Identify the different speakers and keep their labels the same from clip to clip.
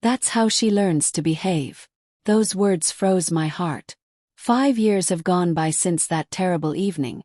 Speaker 1: That's how she learns to behave. Those words froze my heart. 5 years have gone by since that terrible evening,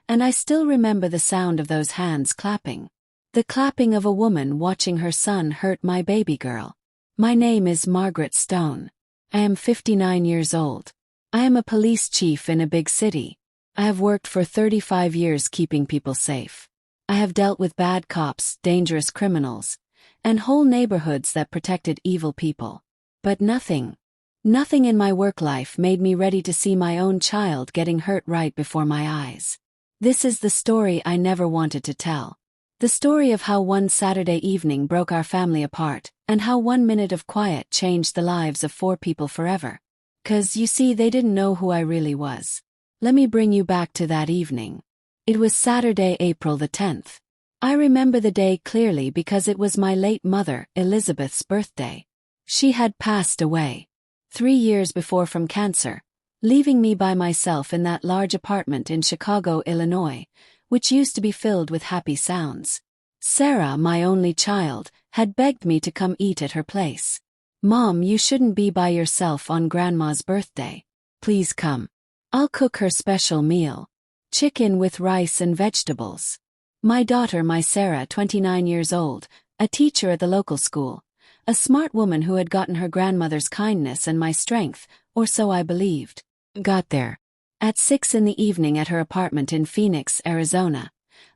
Speaker 1: and I still remember the sound of those hands clapping. The clapping of a woman watching her son hurt my baby girl. My name is Margaret Stone. I am 59 years old. I am a police chief in a big city. I have worked for 35 years keeping people safe. I have dealt with bad cops, dangerous criminals, and whole neighborhoods that protected evil people. But nothing in my work life made me ready to see my own child getting hurt right before my eyes. This is the story I never wanted to tell. The story of how one Saturday evening broke our family apart, and how 1 minute of quiet changed the lives of 4 people forever. 'Cause you see, they didn't know who I really was. Let me bring you back to that evening. It was Saturday, April the 10th. I remember the day clearly because it was my late mother, Elizabeth's birthday. She had passed away 3 years before from cancer, leaving me by myself in that large apartment in Chicago, Illinois, which used to be filled with happy sounds. Sarah, my only child, had begged me to come eat at her place. "Mom, you shouldn't be by yourself on Grandma's birthday. Please come. I'll cook her special meal. Chicken with rice and vegetables." My daughter, my Sarah, 29 years old, a teacher at the local school, a smart woman who had gotten her grandmother's kindness and my strength, or so I believed, got there at 6 in the evening at her apartment in Phoenix, Arizona,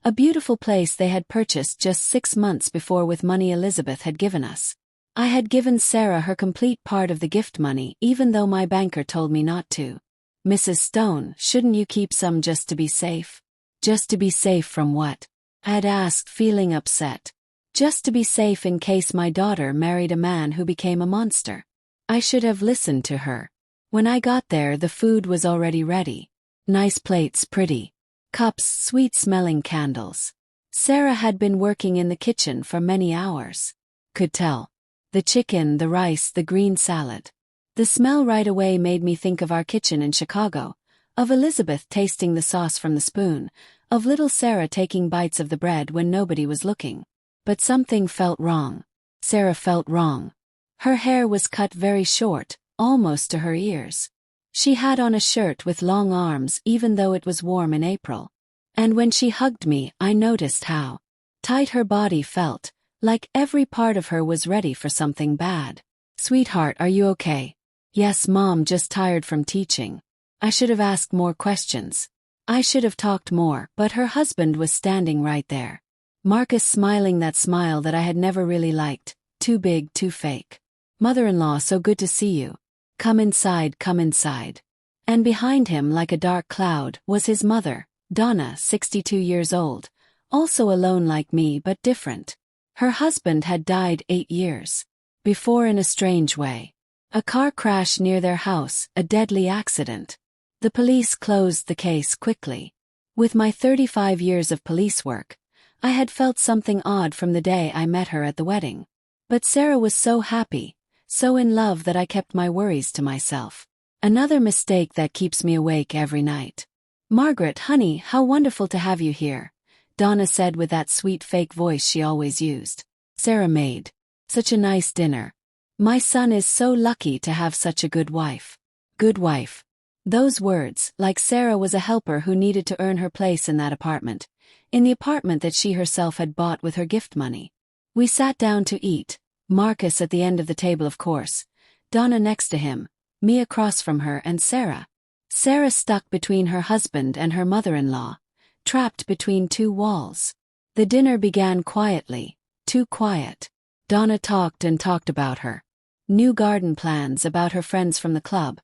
Speaker 1: a beautiful place they had purchased just 6 months before with money Elizabeth had given us. I had given Sarah her complete part of the gift money even though my banker told me not to. "Mrs. Stone, shouldn't you keep some just to be safe?" "Just to be safe from what?" I had asked, feeling upset. "Just to be safe in case my daughter married a man who became a monster." I should have listened to her. When I got there, the food was already ready. Nice plates, pretty cups, sweet-smelling candles. Sarah had been working in the kitchen for many hours. Could tell. The chicken, the rice, the green salad. The smell right away made me think of our kitchen in Chicago, of Elizabeth tasting the sauce from the spoon, of little Sarah taking bites of the bread when nobody was looking. But something felt wrong. Sarah felt wrong. Her hair was cut very short, almost to her ears. She had on a shirt with long arms even though it was warm in April. And when she hugged me, I noticed how tight her body felt, like every part of her was ready for something bad. "Sweetheart, are you okay?" "Yes, Mom, just tired from teaching." I should have asked more questions. I should have talked more, but her husband was standing right there. Marcus, smiling that smile that I had never really liked, too big, too fake. "Mother-in-law, so good to see you. Come inside, come inside." And behind him, like a dark cloud, was his mother, Donna, 62 years old, also alone like me but different. Her husband had died 8 years before in a strange way. A car crash near their house, a deadly accident. The police closed the case quickly. With my 35 years of police work, I had felt something odd from the day I met her at the wedding. But Sarah was so happy, so in love that I kept my worries to myself. Another mistake that keeps me awake every night. "Margaret, honey, how wonderful to have you here," Donna said with that sweet fake voice she always used. "Sarah made such a nice dinner. My son is so lucky to have such a good wife." Good wife. Those words, like Sarah was a helper who needed to earn her place in that apartment, in the apartment that she herself had bought with her gift money. We sat down to eat, Marcus at the end of the table of course, Donna next to him, me across from her and Sarah. Sarah stuck between her husband and her mother-in-law, trapped between 2 walls. The dinner began quietly, too quiet. Donna talked and talked about her new garden plans, about her friends from the club,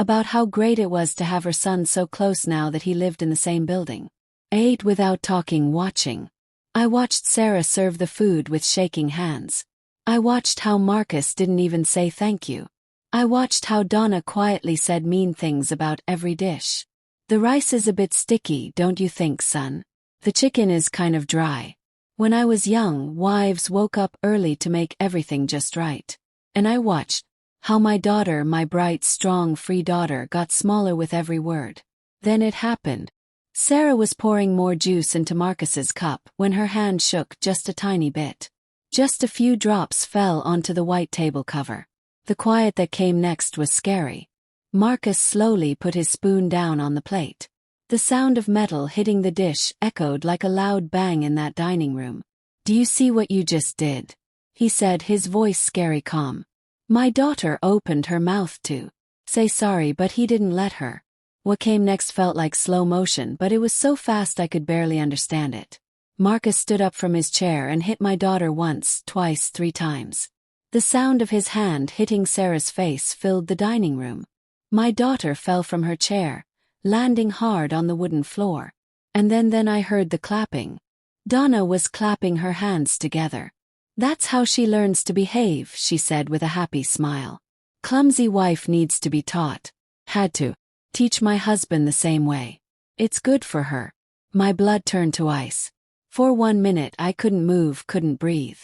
Speaker 1: about how great it was to have her son so close now that he lived in the same building. I ate without talking, watching. I watched Sarah serve the food with shaking hands. I watched how Marcus didn't even say thank you. I watched how Donna quietly said mean things about every dish. "The rice is a bit sticky, don't you think, son? The chicken is kind of dry." When I was young, wives woke up early to make everything just right. And I watched how my daughter, my bright, strong, free daughter, got smaller with every word. Then it happened. Sarah was pouring more juice into Marcus's cup when her hand shook just a tiny bit. Just a few drops fell onto the white table cover. The quiet that came next was scary. Marcus slowly put his spoon down on the plate. The sound of metal hitting the dish echoed like a loud bang in that dining room. "Do you see what you just did?" he said, his voice scary calm. My daughter opened her mouth to say sorry, but he didn't let her. What came next felt like slow motion, but it was so fast I could barely understand it. Marcus stood up from his chair and hit my daughter once, twice, 3 times. The sound of his hand hitting Sarah's face filled the dining room. My daughter fell from her chair, landing hard on the wooden floor. And then I heard the clapping. Donna was clapping her hands together. "That's how she learns to behave," she said with a happy smile. "Clumsy wife needs to be taught. Had to teach my husband the same way. It's good for her." My blood turned to ice. For 1 minute I couldn't move, couldn't breathe.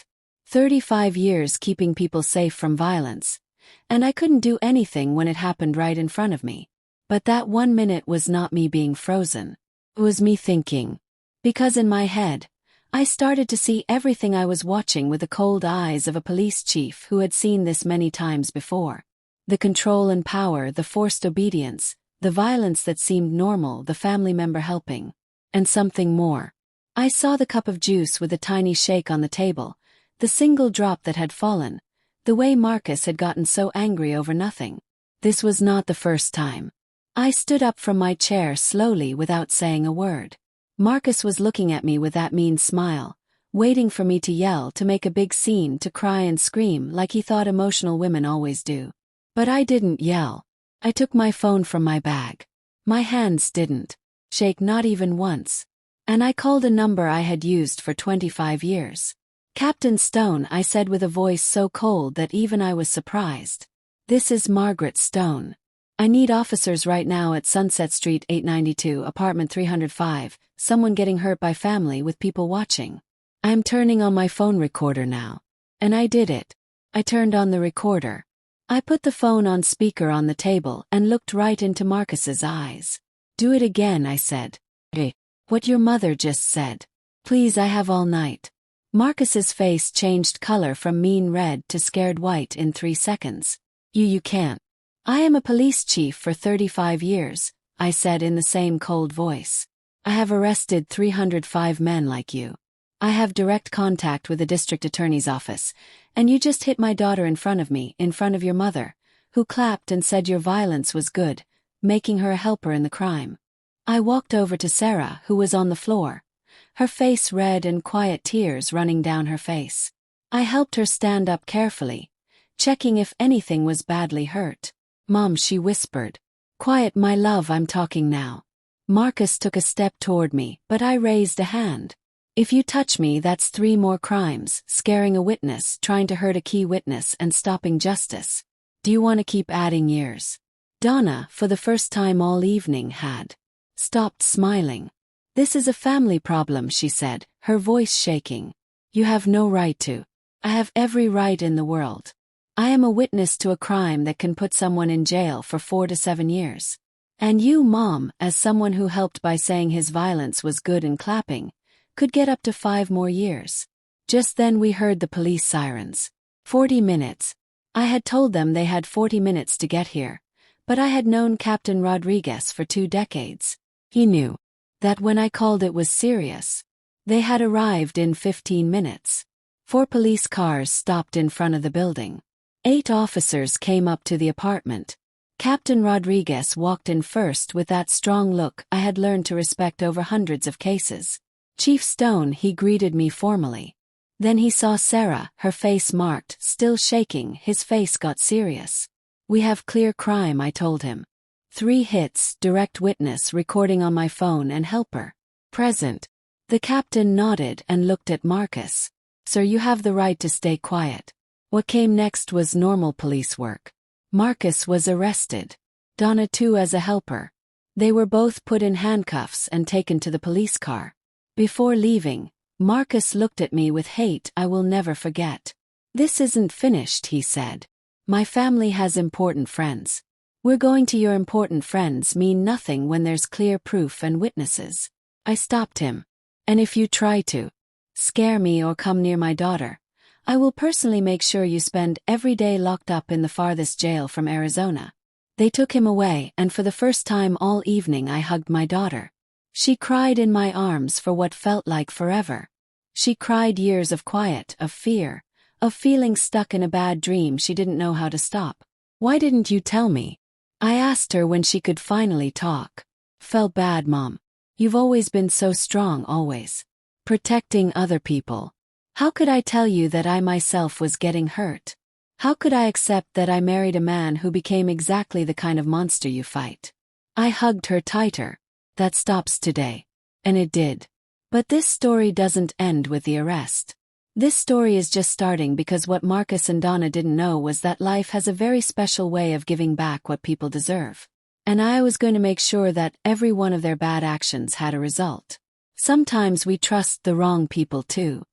Speaker 1: 35 years keeping people safe from violence. And I couldn't do anything when it happened right in front of me. But that 1 minute was not me being frozen. It was me thinking. Because in my head, I started to see everything I was watching with the cold eyes of a police chief who had seen this many times before. The control and power, the forced obedience, the violence that seemed normal, the family member helping. And something more. I saw the cup of juice with a tiny shake on the table, the single drop that had fallen, the way Marcus had gotten so angry over nothing. This was not the first time. I stood up from my chair slowly without saying a word. Marcus was looking at me with that mean smile, waiting for me to yell, to make a big scene, to cry and scream like he thought emotional women always do. But I didn't yell. I took my phone from my bag. My hands didn't shake, not even once. And I called a number I had used for 25 years. "Captain Stone," I said with a voice so cold that even I was surprised. "This is Margaret Stone. I need officers right now at Sunset Street 892, apartment 305, someone getting hurt by family with people watching. I am turning on my phone recorder now." And I did it. I turned on the recorder. I put the phone on speaker on the table and looked right into Marcus's eyes. "Do it again," I said. "Hey, what your mother just said. Please, I have all night." Marcus's face changed color from mean red to scared white in 3 seconds. You can't. "I am a police chief for 35 years, I said in the same cold voice. "I have arrested 305 men like you. I have direct contact with the district attorney's office, and you just hit my daughter in front of me, in front of your mother, who clapped and said your violence was good, making her a helper in the crime." I walked over to Sarah, who was on the floor, her face red and quiet tears running down her face. I helped her stand up carefully, checking if anything was badly hurt. "Mom," she whispered. "Quiet, my love, I'm talking now." Marcus took a step toward me, but I raised a hand. "If you touch me, that's 3 more crimes, scaring a witness, trying to hurt a key witness, and stopping justice. Do you want to keep adding years?" Donna, for the first time all evening, had stopped smiling. "This is a family problem," she said, her voice shaking. "You have no right to." "I have every right in the world. I am a witness to a crime that can put someone in jail for 4 to 7 years. And you, Mom, as someone who helped by saying his violence was good and clapping, could get up to 5 more years." Just then we heard the police sirens. 40 minutes. I had told them they had 40 minutes to get here, but I had known Captain Rodriguez for 2 decades. He knew that when I called it was serious. They had arrived in 15 minutes. 4 police cars stopped in front of the building. 8 officers came up to the apartment. Captain Rodriguez walked in first with that strong look I had learned to respect over hundreds of cases. "Chief Stone," he greeted me formally. Then he saw Sarah, her face marked, still shaking, his face got serious. "We have clear crime," I told him. 3 hits, direct witness, recording on my phone, and helper present. The captain nodded and looked at Marcus. "Sir, you have the right to stay quiet." What came next was normal police work. Marcus was arrested. Donna too, as a helper. They were both put in handcuffs and taken to the police car. Before leaving, Marcus looked at me with hate I will never forget. "This isn't finished," he said. "My family has important friends. We're going to your important friends mean nothing when there's clear proof and witnesses." I stopped him. "And if you try to scare me or come near my daughter, I will personally make sure you spend every day locked up in the farthest jail from Arizona. They took him away, and for the first time all evening I hugged my daughter. She cried in my arms for what felt like forever. She cried years of quiet, of fear, of feeling stuck in a bad dream she didn't know how to stop. Why didn't you tell me? I asked her when she could finally talk. Felt bad, Mom. You've always been so strong, always. Protecting other people. How could I tell you that I myself was getting hurt? How could I accept that I married a man who became exactly the kind of monster you fight? I hugged her tighter. That stops today. And it did. But this story doesn't end with the arrest. This story is just starting, because what Marcus and Donna didn't know was that life has a very special way of giving back what people deserve. And I was going to make sure that every one of their bad actions had a result. Sometimes we trust the wrong people too.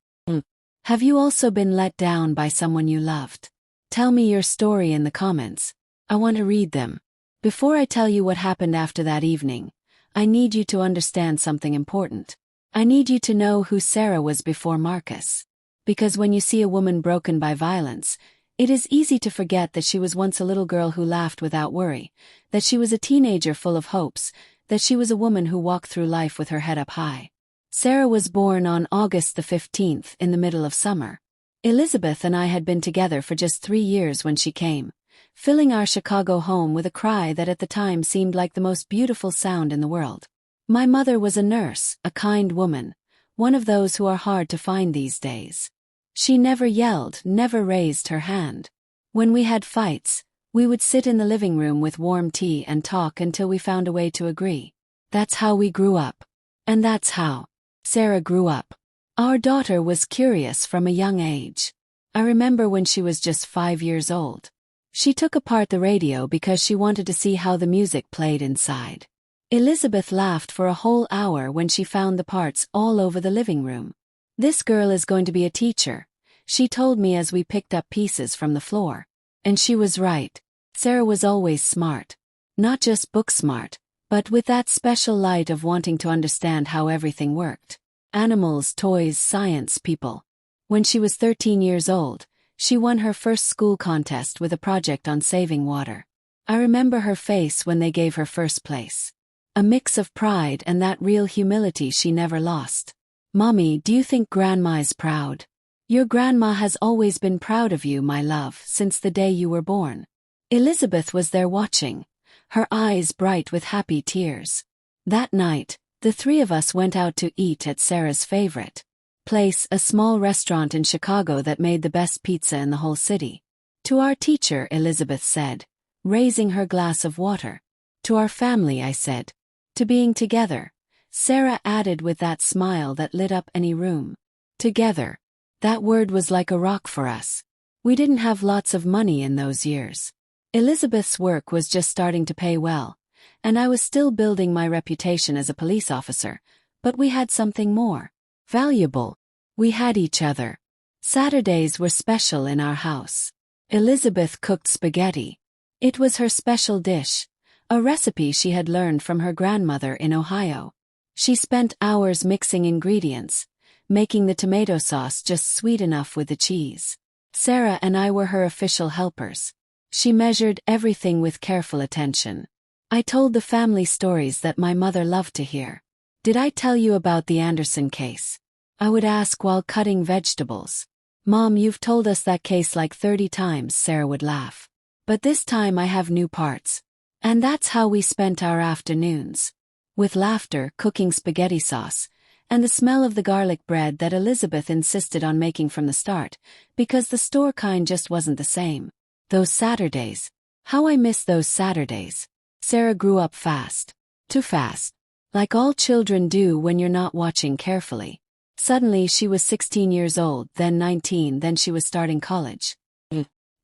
Speaker 1: Have you also been let down by someone you loved? Tell me your story in the comments. I want to read them. Before I tell you what happened after that evening, I need you to understand something important. I need you to know who Sarah was before Marcus. Because when you see a woman broken by violence, it is easy to forget that she was once a little girl who laughed without worry, that she was a teenager full of hopes, that she was a woman who walked through life with her head up high. Sarah was born on August the 15th in the middle of summer. Elizabeth and I had been together for just 3 years when she came, filling our Chicago home with a cry that at the time seemed like the most beautiful sound in the world. My mother was a nurse, a kind woman, one of those who are hard to find these days. She never yelled, never raised her hand. When we had fights, we would sit in the living room with warm tea and talk until we found a way to agree. That's how we grew up. And that's how Sarah grew up. Our daughter was curious from a young age. I remember when she was just 5 years old. She took apart the radio because she wanted to see how the music played inside. Elizabeth laughed for a whole hour when she found the parts all over the living room. This girl is going to be a teacher, she told me as we picked up pieces from the floor. And she was right. Sarah was always smart. Not just book smart, but with that special light of wanting to understand how everything worked. Animals, toys, science, people. When she was 13 years old, she won her first school contest with a project on saving water. I remember her face when they gave her first place. A mix of pride and that real humility she never lost. Mommy, do you think Grandma's proud? Your grandma has always been proud of you, my love, since the day you were born. Elizabeth was there watching, her eyes bright with happy tears. That night, the 3 of us went out to eat at Sarah's favorite place, a small restaurant in Chicago that made the best pizza in the whole city. To our teacher, Elizabeth said, raising her glass of water. To our family, I said. To being together, Sarah added with that smile that lit up any room. Together. That word was like a rock for us. We didn't have lots of money in those years. Elizabeth's work was just starting to pay well, and I was still building my reputation as a police officer, but we had something more valuable. We had each other. Saturdays were special in our house. Elizabeth cooked spaghetti. It was her special dish, a recipe she had learned from her grandmother in Ohio. She spent hours mixing ingredients, making the tomato sauce just sweet enough with the cheese. Sarah and I were her official helpers. She measured everything with careful attention. I told the family stories that my mother loved to hear. Did I tell you about the Anderson case? I would ask while cutting vegetables. Mom, you've told us that case like 30 times, Sarah would laugh. But this time I have new parts. And that's how we spent our afternoons. With laughter, cooking spaghetti sauce, and the smell of the garlic bread that Elizabeth insisted on making from the start, because the store kind just wasn't the same. Those Saturdays. How I miss those Saturdays. Sarah grew up fast. Too fast. Like all children do when you're not watching carefully. Suddenly she was 16 years old, then 19, then she was starting college.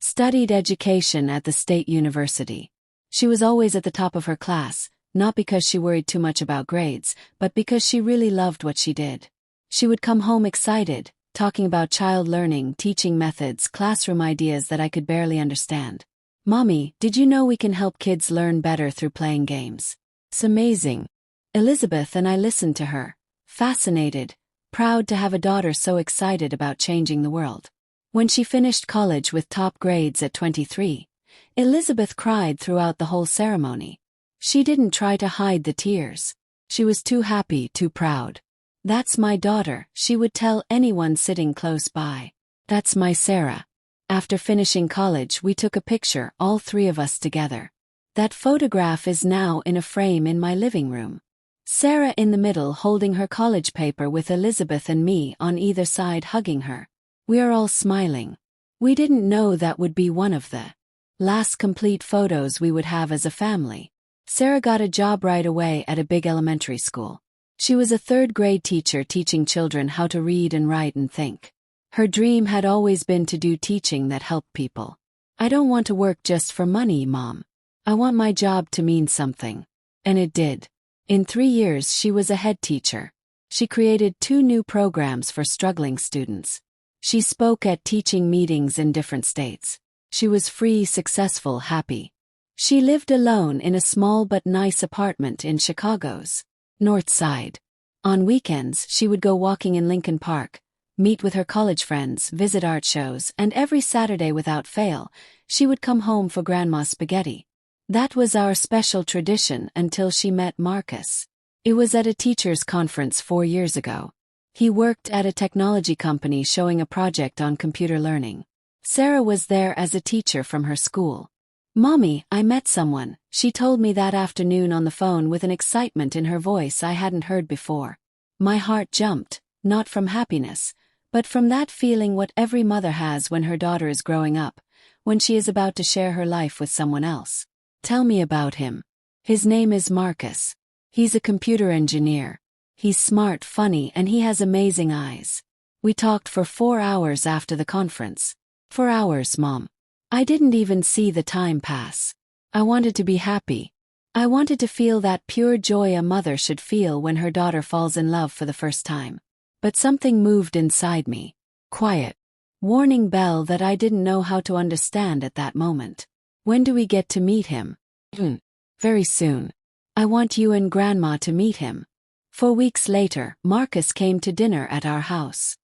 Speaker 1: Studied education at the State University. She was always at the top of her class, not because she worried too much about grades, but because she really loved what she did. She would come home excited, talking about child learning, teaching methods, classroom ideas that I could barely understand. Mommy, did you know we can help kids learn better through playing games? It's amazing. Elizabeth and I listened to her, fascinated, proud to have a daughter so excited about changing the world. When she finished college with top grades at 23, Elizabeth cried throughout the whole ceremony. She didn't try to hide the tears. She was too happy, too proud. "That's my daughter," she would tell anyone sitting close by. "That's my Sarah." After finishing college, we took a picture, all three of us together. That photograph is now in a frame in my living room. Sarah in the middle holding her college paper with Elizabeth and me on either side hugging her. We are all smiling. We didn't know that would be one of the last complete photos we would have as a family. Sarah got a job right away at a big elementary school. She was a third-grade teacher teaching children how to read and write and think. Her dream had always been to do teaching that helped people. "I don't want to work just for money, Mom. I want my job to mean something." And it did. In 3 years she was a head teacher. She created 2 new programs for struggling students. She spoke at teaching meetings in different states. She was free, successful, happy. She lived alone in a small but nice apartment in Chicago's North Side. On weekends she would go walking in Lincoln Park, meet with her college friends, visit art shows, and every Saturday without fail, she would come home for Grandma's spaghetti. That was our special tradition until she met Marcus. It was at a teachers' conference 4 years ago. He worked at a technology company showing a project on computer learning. Sarah was there as a teacher from her school. "Mommy, I met someone," she told me that afternoon on the phone with an excitement in her voice I hadn't heard before. My heart jumped, not from happiness, but from that feeling what every mother has when her daughter is growing up, when she is about to share her life with someone else. "Tell me about him." "His name is Marcus. He's a computer engineer. He's smart, funny, and he has amazing eyes." We talked for 4 hours after the conference. 4 hours, Mom. I didn't even see the time pass. I wanted to be happy. I wanted to feel that pure joy a mother should feel when her daughter falls in love for the first time. But something moved inside me. Quiet. Warning bell that I didn't know how to understand at that moment. "When do we get to meet him?" "Very soon. I want you and Grandma to meet him." 4 weeks later, Marcus came to dinner at our house.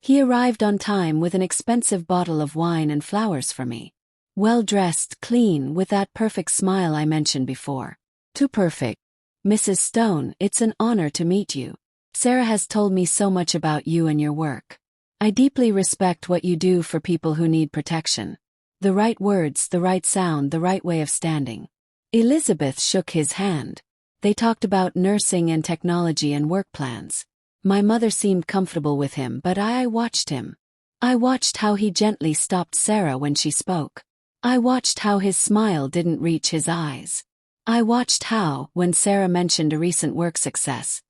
Speaker 1: He arrived on time with an expensive bottle of wine and flowers for me. Well-dressed, clean, with that perfect smile I mentioned before. Too perfect. "Mrs. Stone, it's an honor to meet you. Sarah has told me so much about you and your work. I deeply respect what you do for people who need protection." The right words, the right sound, the right way of standing. Elizabeth shook his hand. They talked about nursing and technology and work plans. My mother seemed comfortable with him, but I watched him. I watched how he gently stopped Sarah when she spoke. I watched how his smile didn't reach his eyes. I watched how, when Sarah mentioned a recent work success,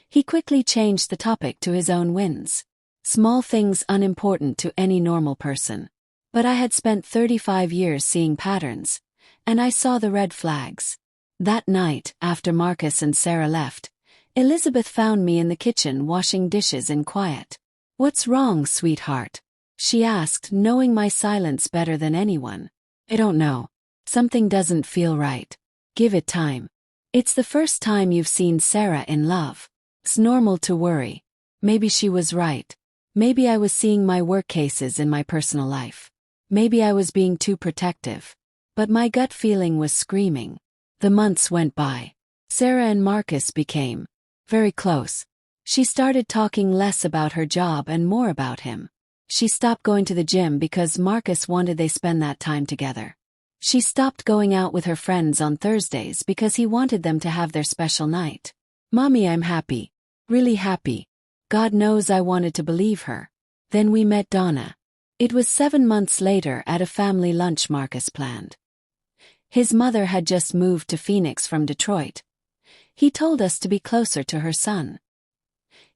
Speaker 1: he quickly changed the topic to his own wins. Small things unimportant to any normal person. But I had spent 35 years seeing patterns, and I saw the red flags. That night, after Marcus and Sarah left, Elizabeth found me in the kitchen washing dishes in quiet. "What's wrong, sweetheart?" she asked, knowing my silence better than anyone. "I don't know. Something doesn't feel right. Give it time. It's the first time you've seen Sarah in love. It's normal to worry." Maybe she was right. Maybe I was seeing my work cases in my personal life. Maybe I was being too protective. But my gut feeling was screaming. The months went by. Sarah and Marcus became very close. She started talking less about her job and more about him. She stopped going to the gym because Marcus wanted they spend that time together. She stopped going out with her friends on Thursdays because he wanted them to have their special night. "Mommy, I'm happy. Really happy." God knows I wanted to believe her. Then we met Donna. It was 7 months later at a family lunch Marcus planned. His mother had just moved to Phoenix from Detroit. He told us to be closer to her son.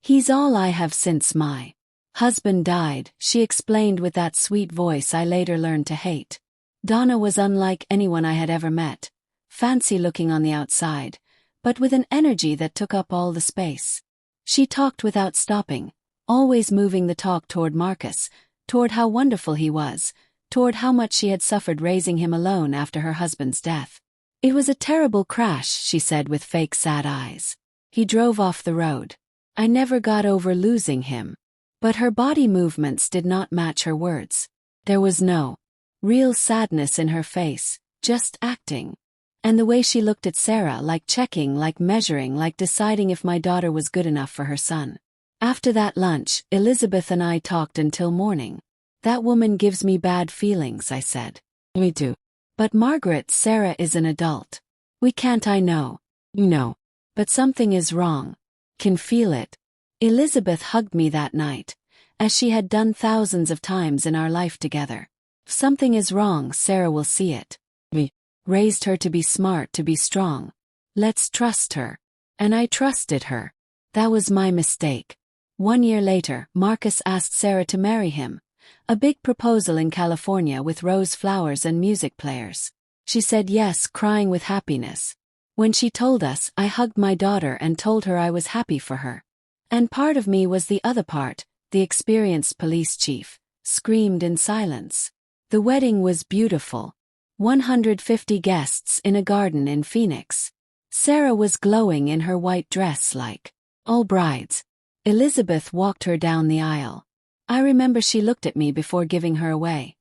Speaker 1: "He's all I have since my husband died," she explained with that sweet voice I later learned to hate. Donna was unlike anyone I had ever met, fancy-looking on the outside, but with an energy that took up all the space. She talked without stopping, always moving the talk toward Marcus, toward how wonderful he was, toward how much she had suffered raising him alone after her husband's death. "It was a terrible crash," she said with fake sad eyes. "He drove off the road. I never got over losing him." But her body movements did not match her words. There was no real sadness in her face, just acting. And the way she looked at Sarah, like checking, like measuring, like deciding if my daughter was good enough for her son. After that lunch, Elizabeth and I talked until morning. That woman gives me bad feelings, I said. Me too. But Margaret, Sarah is an adult. We can't, I know. You know. But something is wrong. Can feel it. Elizabeth hugged me that night, as she had done thousands of times in our life together. If something is wrong, Sarah will see it. We raised her to be smart, to be strong. Let's trust her. And I trusted her. That was my mistake. 1 year later, Marcus asked Sarah to marry him. A big proposal in California with rose flowers and music players. She said yes, crying with happiness. When she told us, I hugged my daughter and told her I was happy for her. And part of me was the other part, the experienced police chief, screamed in silence. The wedding was beautiful. 150 guests in a garden in Phoenix. Sarah was glowing in her white dress like all brides. Elizabeth walked her down the aisle. I remember she looked at me before giving her away.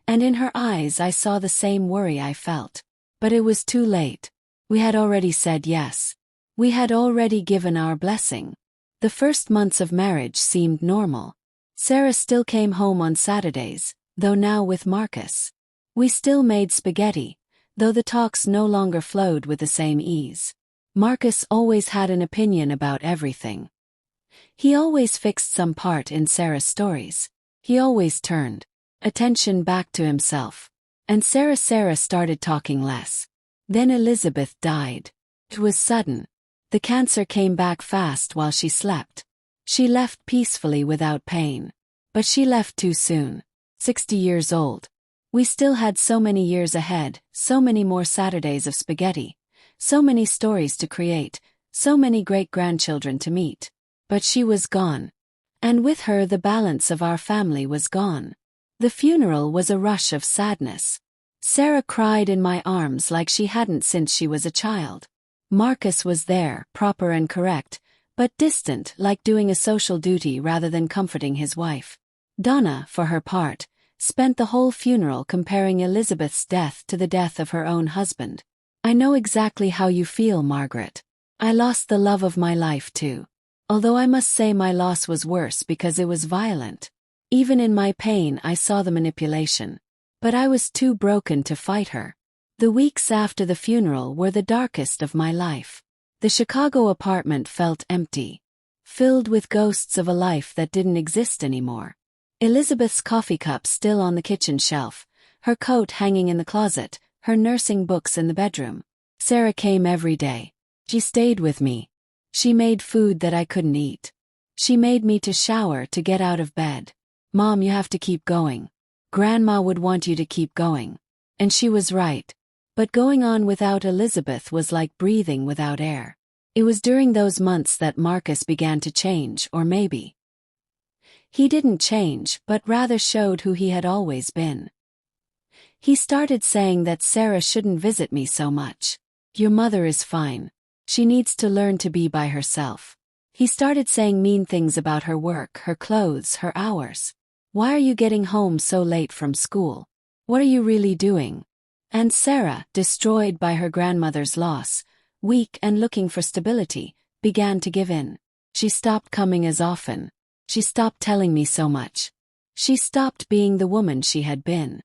Speaker 1: And in her eyes I saw the same worry I felt. But it was too late. We had already said yes. We had already given our blessing. The first months of marriage seemed normal. Sarah still came home on Saturdays, though now with Marcus. We still made spaghetti, though the talks no longer flowed with the same ease. Marcus always had an opinion about everything. He always fixed some part in Sarah's stories. He always turned attention back to himself. And Sarah started talking less. Then Elizabeth died. It was sudden. The cancer came back fast while she slept. She left peacefully without pain. But she left too soon. 60 years old. We still had so many years ahead, so many more Saturdays of spaghetti, so many stories to create, so many great-grandchildren to meet. But she was gone. And with her the balance of our family was gone. The funeral was a rush of sadness. Sarah cried in my arms like she hadn't since she was a child. Marcus was there, proper and correct, but distant, like doing a social duty rather than comforting his wife. Donna, for her part, spent the whole funeral comparing Elizabeth's death to the death of her own husband. I know exactly how you feel, Margaret. I lost the love of my life too. Although I must say my loss was worse because it was violent. Even in my pain I saw the manipulation. But I was too broken to fight her. The weeks after the funeral were the darkest of my life. The Chicago apartment felt empty. Filled with ghosts of a life that didn't exist anymore. Elizabeth's coffee cup still on the kitchen shelf, her coat hanging in the closet, her nursing books in the bedroom. Sarah came every day. She stayed with me. She made food that I couldn't eat. She made me to shower to get out of bed. Mom, you have to keep going. Grandma would want you to keep going. And she was right. But going on without Elizabeth was like breathing without air. It was during those months that Marcus began to change, or maybe he didn't change, but rather showed who he had always been. He started saying that Sarah shouldn't visit me so much. Your mother is fine. She needs to learn to be by herself. He started saying mean things about her work, her clothes, her hours. Why are you getting home so late from school? What are you really doing? And Sarah, destroyed by her grandmother's loss, weak and looking for stability, began to give in. She stopped coming as often. She stopped telling me so much. She stopped being the woman she had been.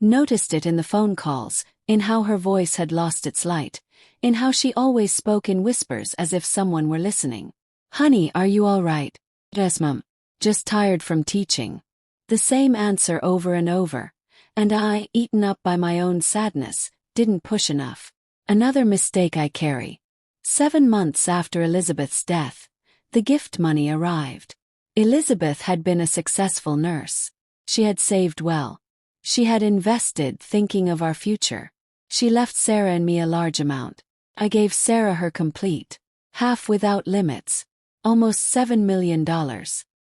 Speaker 1: Noticed it in the phone calls, in how her voice had lost its light, in how she always spoke in whispers as if someone were listening. Honey, are you all right? Yes, Mom. Just tired from teaching. The same answer over and over. And I, eaten up by my own sadness, didn't push enough. Another mistake I carry. 7 months after Elizabeth's death, the gift money arrived. Elizabeth had been a successful nurse. She had saved well. She had invested thinking of our future. She left Sarah and me a large amount. I gave Sarah her complete, half without limits, almost $7 million.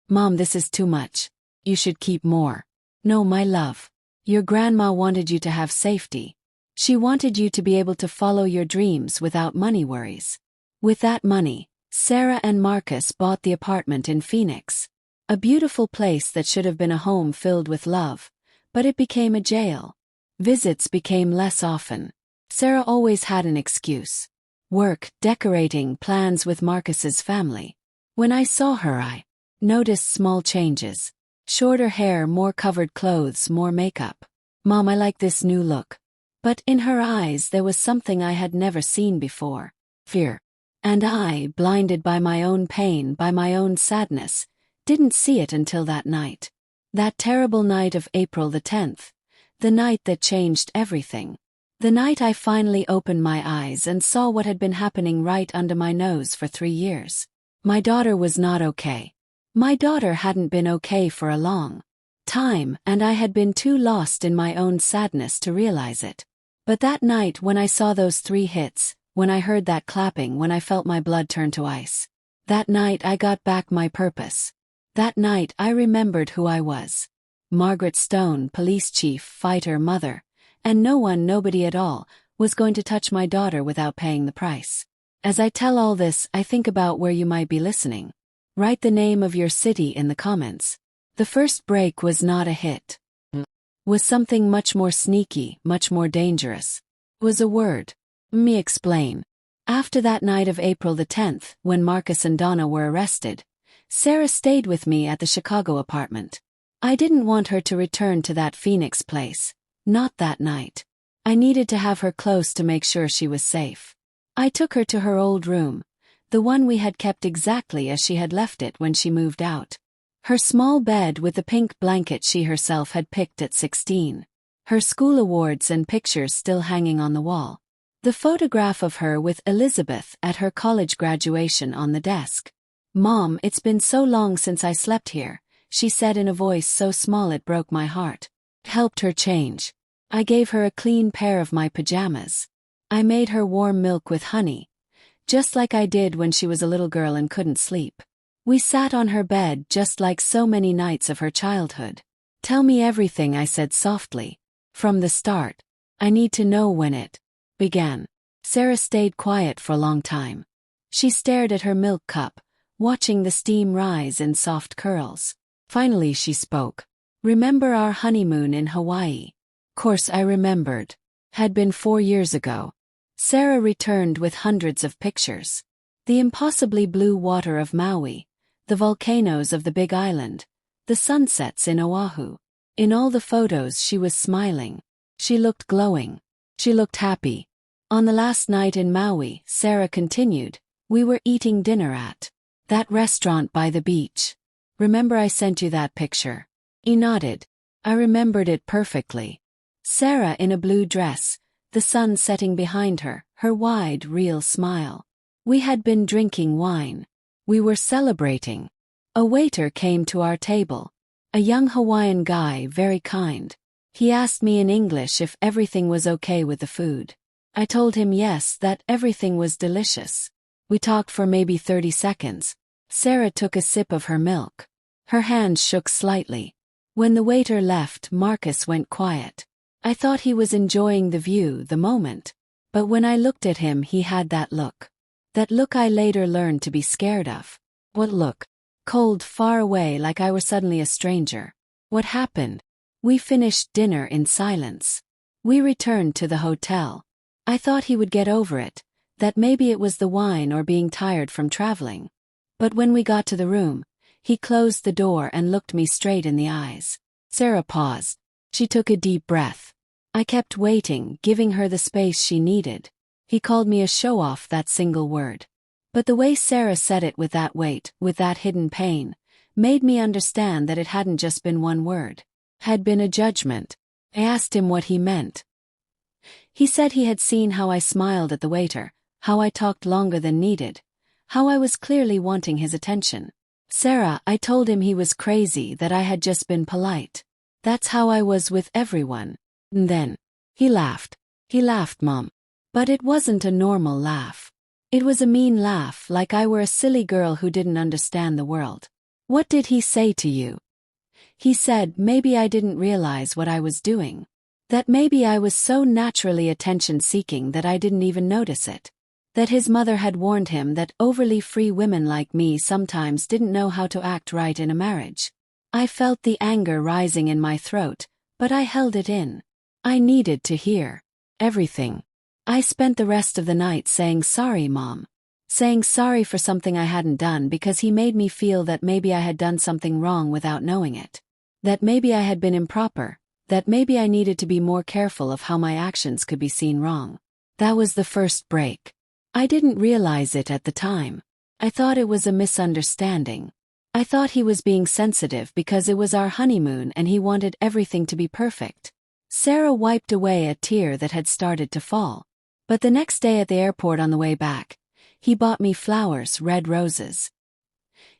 Speaker 1: Mom, this is too much. You should keep more. No, my love. Your grandma wanted you to have safety. She wanted you to be able to follow your dreams without money worries. With that money, Sarah and Marcus bought the apartment in Phoenix. A beautiful place that should have been a home filled with love, but it became a jail. Visits became less often. Sarah always had an excuse. Work, decorating, plans with Marcus's family. When I saw her, I noticed small changes. Shorter hair, more covered clothes, more makeup. Mom, I like this new look. But in her eyes there was something I had never seen before. Fear. And I, blinded by my own pain, by my own sadness, didn't see it until that night. That terrible night of April the 10th. The night that changed everything. The night I finally opened my eyes and saw what had been happening right under my nose for 3 years. My daughter was not okay. My daughter hadn't been okay for a long time, and I had been too lost in my own sadness to realize it. But that night when I saw those 3 hits, when I heard that clapping, when I felt my blood turn to ice, that night I got back my purpose. That night I remembered who I was. Margaret Stone, police chief, fighter, mother, and no one, nobody at all, was going to touch my daughter without paying the price. As I tell all this, I think about where you might be listening. Write the name of your city in the comments. The first break was not a hit. Was something much more sneaky, much more dangerous. Was a word. Me explain. After that night of April the 10th, when Marcus and Donna were arrested, Sarah stayed with me at the Chicago apartment. I didn't want her to return to that Phoenix place. Not that night. I needed to have her close to make sure she was safe. I took her to her old room, the one we had kept exactly as she had left it when she moved out. Her small bed with the pink blanket she herself had picked at 16. Her school awards and pictures still hanging on the wall. The photograph of her with Elizabeth at her college graduation on the desk. Mom, it's been so long since I slept here, she said in a voice so small it broke my heart. Helped her change. I gave her a clean pair of my pajamas. I made her warm milk with honey, just like I did when she was a little girl and couldn't sleep. We sat on her bed just like so many nights of her childhood. Tell me everything, I said softly. From the start. I need to know when it began. Sarah stayed quiet for a long time. She stared at her milk cup, watching the steam rise in soft curls. Finally she spoke. Remember our honeymoon in Hawaii? Course I remembered. Had been 4 years ago. Sarah returned with hundreds of pictures. The impossibly blue water of Maui, the volcanoes of the Big Island, the sunsets in Oahu. In all the photos she was smiling. She looked glowing. She looked happy. On the last night in Maui, Sarah continued, we were eating dinner at that restaurant by the beach. Remember I sent you that picture? He nodded. I remembered it perfectly. Sarah in a blue dress, the sun setting behind her, her wide, real smile. We had been drinking wine. We were celebrating. A waiter came to our table. A young Hawaiian guy, very kind. He asked me in English if everything was okay with the food. I told him yes, that everything was delicious. We talked for maybe 30 seconds. Sarah took a sip of her milk. Her hands shook slightly. When the waiter left, Marcus went quiet. I thought he was enjoying the view, the moment. But when I looked at him, he had that look. That look I later learned to be scared of. What look? Cold, far away, like I were suddenly a stranger. What happened? We finished dinner in silence. We returned to the hotel. I thought he would get over it, that maybe it was the wine or being tired from traveling. But when we got to the room, he closed the door and looked me straight in the eyes. Sarah paused. She took a deep breath. I kept waiting, giving her the space she needed. He called me a show-off, that single word. But the way Sarah said it with that weight, with that hidden pain, made me understand that it hadn't just been one word. Had been a judgment. I asked him what he meant. He said he had seen how I smiled at the waiter, how I talked longer than needed, how I was clearly wanting his attention. Sarah, I told him he was crazy, that I had just been polite. That's how I was with everyone. And then, he laughed. He laughed, Mom. But it wasn't a normal laugh. It was a mean laugh, like I were a silly girl who didn't understand the world. What did he say to you? He said maybe I didn't realize what I was doing. That maybe I was so naturally attention-seeking that I didn't even notice it. That his mother had warned him that overly free women like me sometimes didn't know how to act right in a marriage. I felt the anger rising in my throat, but I held it in. I needed to hear everything. I spent the rest of the night saying sorry, Mom. Saying sorry for something I hadn't done because he made me feel that maybe I had done something wrong without knowing it. That maybe I had been improper, that maybe I needed to be more careful of how my actions could be seen wrong. That was the first break. I didn't realize it at the time. I thought it was a misunderstanding. I thought he was being sensitive because it was our honeymoon and he wanted everything to be perfect. Sarah wiped away a tear that had started to fall. But the next day at the airport on the way back, he bought me flowers, red roses.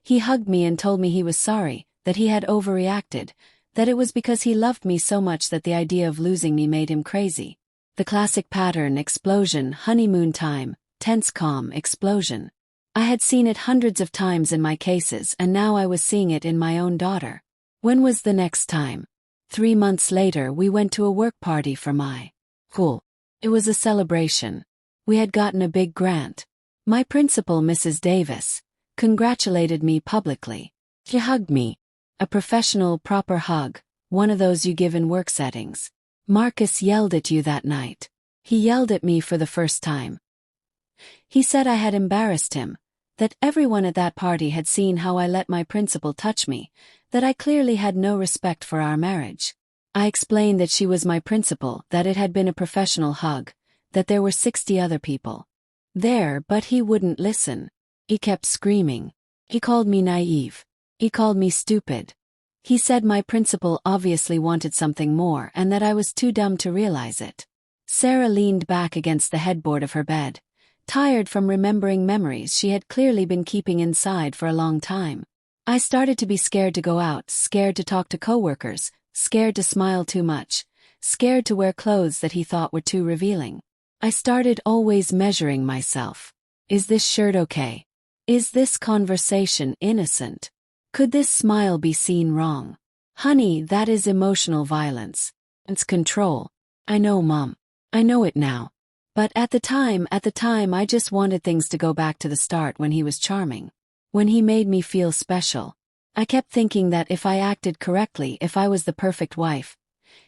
Speaker 1: He hugged me and told me he was sorry, that he had overreacted, that it was because he loved me so much that the idea of losing me made him crazy. The classic pattern: explosion, honeymoon time, tense calm, explosion. I had seen it hundreds of times in my cases and now I was seeing it in my own daughter. When was the next time? 3 months later we went to a work party for my school. It was a celebration. We had gotten a big grant. My principal, Mrs. Davis, congratulated me publicly. She hugged me. A professional, proper hug, one of those you give in work settings. Marcus yelled at you that night. He yelled at me for the first time. He said I had embarrassed him, that everyone at that party had seen how I let my principal touch me, that I clearly had no respect for our marriage. I explained that she was my principal, that it had been a professional hug, that there were 60 other people there, but he wouldn't listen. He kept screaming. He called me naive. He called me stupid. He said my principal obviously wanted something more and that I was too dumb to realize it. Sarah leaned back against the headboard of her bed, tired from remembering memories she had clearly been keeping inside for a long time. I started to be scared to go out, scared to talk to coworkers, scared to smile too much, scared to wear clothes that he thought were too revealing. I started always measuring myself. Is this shirt okay? Is this conversation innocent? Could this smile be seen wrong? Honey, that is emotional violence. It's control. I know, Mom. I know it now. But at the time I just wanted things to go back to the start when he was charming. When he made me feel special. I kept thinking that if I acted correctly, if I was the perfect wife,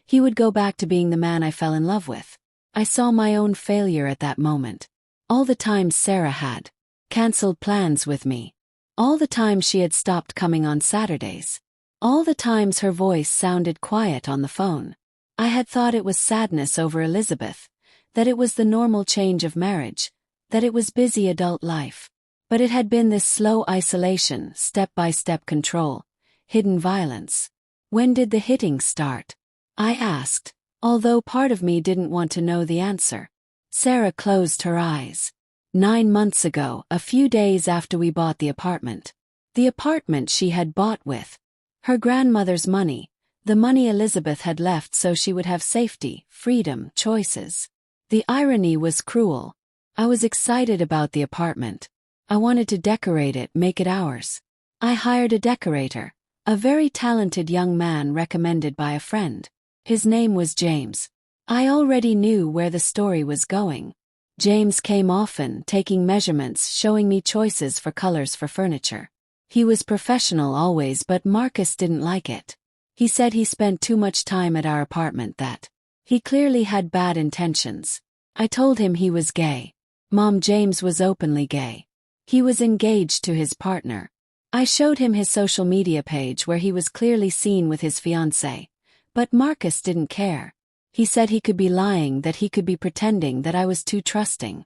Speaker 1: he would go back to being the man I fell in love with. I saw my own failure at that moment. All the times Sarah had canceled plans with me. All the times she had stopped coming on Saturdays. All the times her voice sounded quiet on the phone. I had thought it was sadness over Elizabeth, that it was the normal change of marriage, that it was busy adult life. But it had been this slow isolation, step-by-step control, hidden violence. When did the hitting start? I asked, although part of me didn't want to know the answer. Sarah closed her eyes. 9 months ago, a few days after we bought the apartment. The apartment she had bought with her grandmother's money, the money Elizabeth had left so she would have safety, freedom, choices. The irony was cruel. I was excited about the apartment. I wanted to decorate it, make it ours. I hired a decorator, a very talented young man recommended by a friend. His name was James. I already knew where the story was going. James came often, taking measurements, showing me choices for colors for furniture. He was professional always, but Marcus didn't like it. He said he spent too much time at our apartment, that he clearly had bad intentions. I told him he was gay. Mom, James was openly gay. He was engaged to his partner. I showed him his social media page where he was clearly seen with his fiancée. But Marcus didn't care. He said he could be lying, that he could be pretending, that I was too trusting.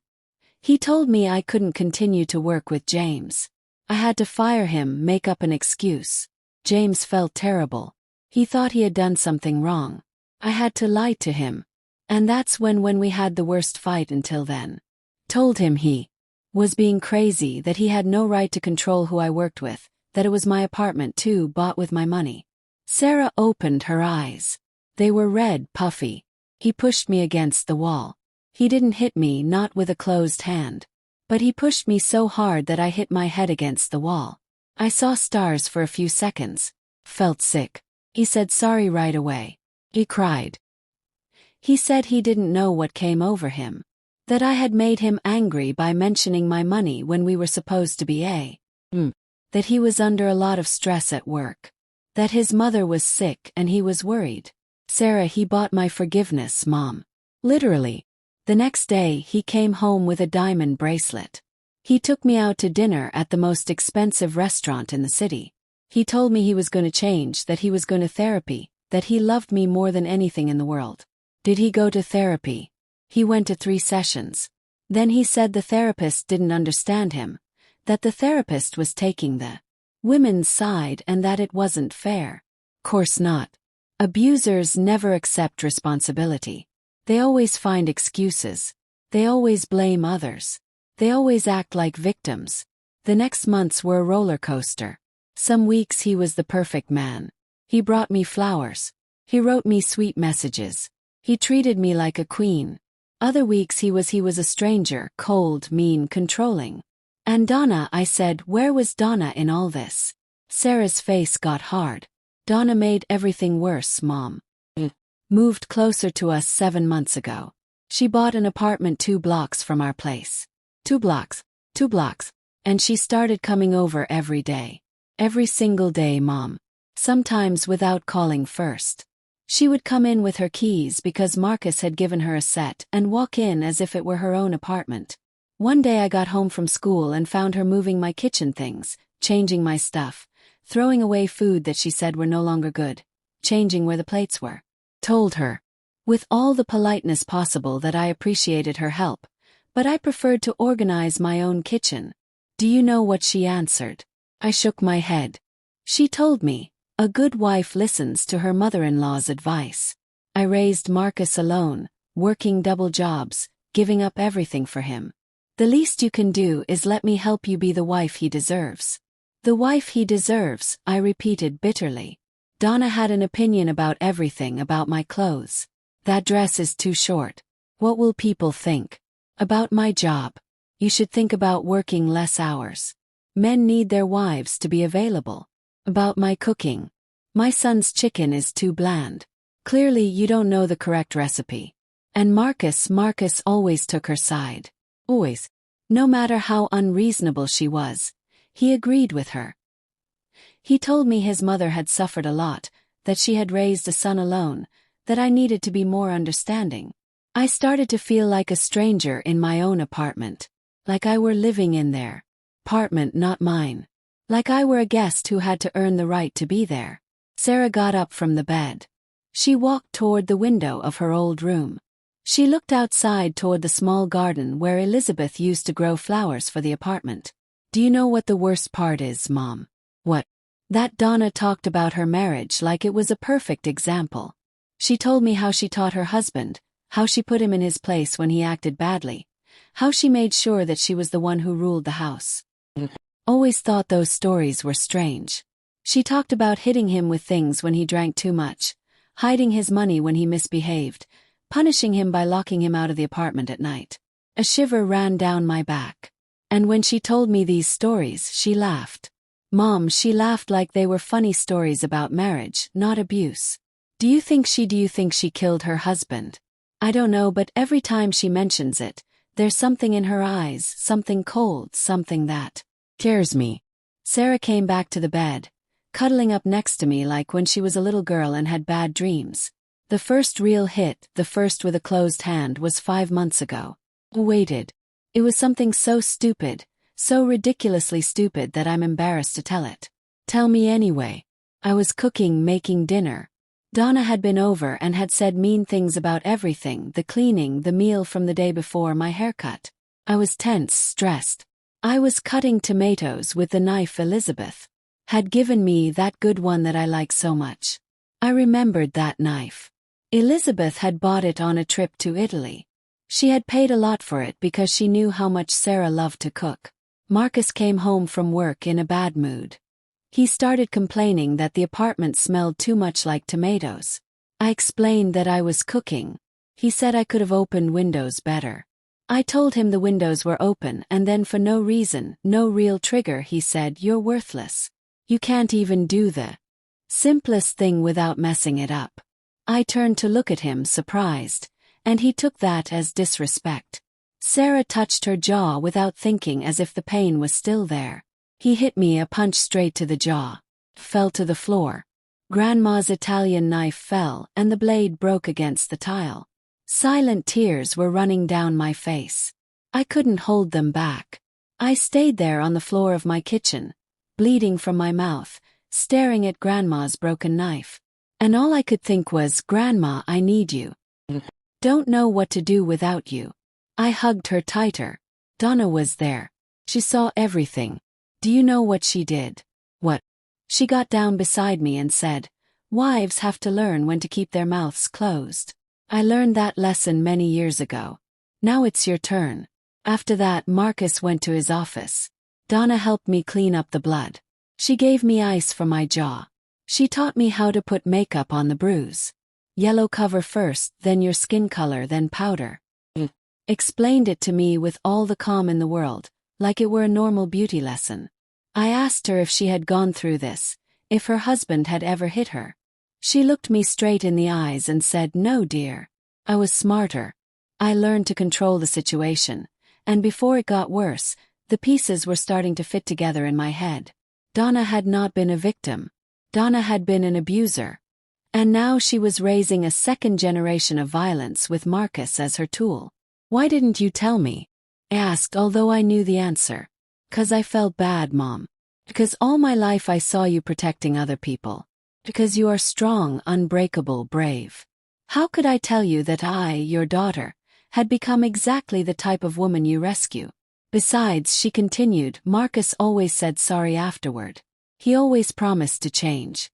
Speaker 1: He told me I couldn't continue to work with James. I had to fire him, make up an excuse. James felt terrible. He thought he had done something wrong. I had to lie to him. And that's when we had the worst fight until then. Told him he was being crazy, that he had no right to control who I worked with, that it was my apartment too, bought with my money. Sarah opened her eyes. They were red, puffy. He pushed me against the wall. He didn't hit me, not with a closed hand. But he pushed me so hard that I hit my head against the wall. I saw stars for a few seconds. Felt sick. He said sorry right away. He cried. He said he didn't know what came over him. That I had made him angry by mentioning my money when we were supposed to be that he was under a lot of stress at work. That his mother was sick and he was worried. Sarah, he bought my forgiveness, Mom. Literally. The next day, he came home with a diamond bracelet. He took me out to dinner at the most expensive restaurant in the city. He told me he was going to change, that he was going to therapy, that he loved me more than anything in the world. Did he go to therapy? He went to 3 sessions. Then he said the therapist didn't understand him, that the therapist was taking the women's side and that it wasn't fair. Course not. Abusers never accept responsibility. They always find excuses. They always blame others. They always act like victims. The next months were a roller coaster. Some weeks he was the perfect man. He brought me flowers. He wrote me sweet messages. He treated me like a queen. Other weeks he was a stranger, cold, mean, controlling. And Donna, I said, where was Donna in all this? Sarah's face got hard. Donna made everything worse, Mom. Moved closer to us 7 months ago. She bought an apartment 2 blocks from our place. 2 blocks. 2 blocks. And she started coming over every day. Every single day, Mom. Sometimes without calling first. She would come in with her keys because Marcus had given her a set and walk in as if it were her own apartment. One day I got home from school and found her moving my kitchen things, changing my stuff, throwing away food that she said were no longer good, changing where the plates were. Told her, with all the politeness possible, that I appreciated her help, but I preferred to organize my own kitchen. Do you know what she answered? I shook my head. She told me, a good wife listens to her mother-in-law's advice. I raised Marcus alone, working double jobs, giving up everything for him. The least you can do is let me help you be the wife he deserves. The wife he deserves, I repeated bitterly. Donna had an opinion about everything, about my clothes. That dress is too short. What will people think? About my job. You should think about working less hours. Men need their wives to be available. About my cooking. My son's chicken is too bland. Clearly you don't know the correct recipe. And Marcus always took her side. Always. No matter how unreasonable she was, he agreed with her. He told me his mother had suffered a lot, that she had raised a son alone, that I needed to be more understanding. I started to feel like a stranger in my own apartment. Like I were living in their apartment, not mine. Like I were a guest who had to earn the right to be there. Sarah got up from the bed. She walked toward the window of her old room. She looked outside toward the small garden where Elizabeth used to grow flowers for the apartment. Do you know what the worst part is, Mom? What? That Donna talked about her marriage like it was a perfect example. She told me how she taught her husband, how she put him in his place when he acted badly, how she made sure that she was the one who ruled the house. Always thought those stories were strange. She talked about hitting him with things when he drank too much, hiding his money when he misbehaved, punishing him by locking him out of the apartment at night. A shiver ran down my back. And when she told me these stories, she laughed. Mom, she laughed like they were funny stories about marriage, not abuse. Do you think she killed her husband? I don't know, but every time she mentions it, there's something in her eyes, something cold, something that scares me. Sarah came back to the bed, cuddling up next to me like when she was a little girl and had bad dreams. The first real hit, the first with a closed hand, was 5 months ago. I waited. It was something so stupid, so ridiculously stupid that I'm embarrassed to tell it. Tell me anyway. I was cooking, making dinner. Donna had been over and had said mean things about everything, the cleaning, the meal from the day before, my haircut. I was tense, stressed. I was cutting tomatoes with the knife Elizabeth had given me, that good one that I like so much. I remembered that knife. Elizabeth had bought it on a trip to Italy. She had paid a lot for it because she knew how much Sarah loved to cook. Marcus came home from work in a bad mood. He started complaining that the apartment smelled too much like tomatoes. I explained that I was cooking. He said I could have opened windows better. I told him the windows were open, and then for no reason, no real trigger, he said, "You're worthless. You can't even do the simplest thing without messing it up." I turned to look at him, surprised, and he took that as disrespect. Sarah touched her jaw without thinking, as if the pain was still there. He hit me a punch straight to the jaw. Fell to the floor. Grandma's Italian knife fell and the blade broke against the tile. Silent tears were running down my face. I couldn't hold them back. I stayed there on the floor of my kitchen, bleeding from my mouth, staring at Grandma's broken knife. And all I could think was, Grandma, I need you. Don't know what to do without you. I hugged her tighter. Donna was there. She saw everything. Do you know what she did? What? She got down beside me and said, "Wives have to learn when to keep their mouths closed. I learned that lesson many years ago. Now it's your turn." After that, Marcus went to his office. Donna helped me clean up the blood. She gave me ice for my jaw. She taught me how to put makeup on the bruise. Yellow cover first, then your skin color, then powder. Explained it to me with all the calm in the world, like it were a normal beauty lesson. I asked her if she had gone through this, if her husband had ever hit her. She looked me straight in the eyes and said, "No, dear. I was smarter. I learned to control the situation, and before it got worse, the pieces were starting to fit together in my head. Donna had not been a victim. Donna had been an abuser. And now she was raising a second generation of violence with Marcus as her tool." "Why didn't you tell me?" I asked, although I knew the answer. "'Cause I felt bad, Mom. Because all my life I saw you protecting other people. Because you are strong, unbreakable, brave. How could I tell you that I, your daughter, had become exactly the type of woman you rescue? Besides," she continued, "Marcus always said sorry afterward. He always promised to change.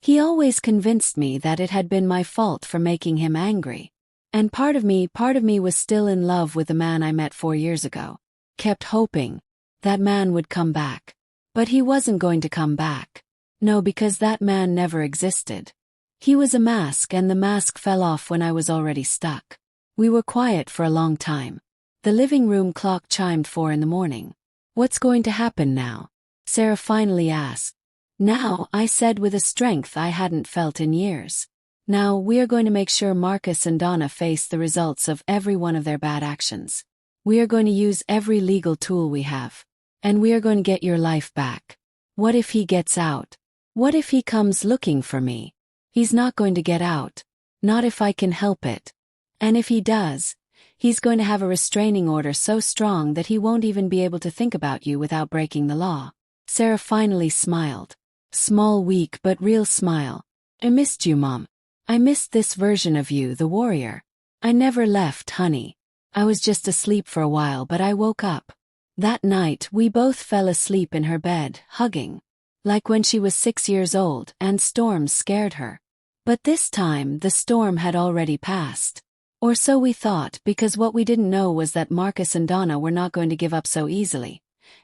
Speaker 1: He always convinced me that it had been my fault for making him angry. And part of me was still in love with the man I met 4 years ago. Kept hoping that man would come back. But he wasn't going to come back. No, because that man never existed. He was a mask, and the mask fell off when I was already stuck." We were quiet for a long time. The living room clock chimed 4 in the morning. "What's going to happen now?" Sarah finally asked. "Now," I said with a strength I hadn't felt in years. "Now, we are going to make sure Marcus and Donna face the results of every one of their bad actions. We are going to use every legal tool we have. And we are going to get your life back. What if he gets out? What if he comes looking for me? He's not going to get out. Not if I can help it. And if he does, he's going to have a restraining order so strong that he won't even be able to think about you without breaking the law." Sarah finally smiled. Small, weak, but real smile. "I missed you, Mom. I missed this version of you, the warrior. I never left, honey. I was just asleep for a while, but I woke up." That night, we both fell asleep in her bed, hugging. Like when she was 6 years old and storms scared her. But this time, the storm had already passed. Or so we thought, because what we didn't know was that Marcus and Donna were not going to give up so easily,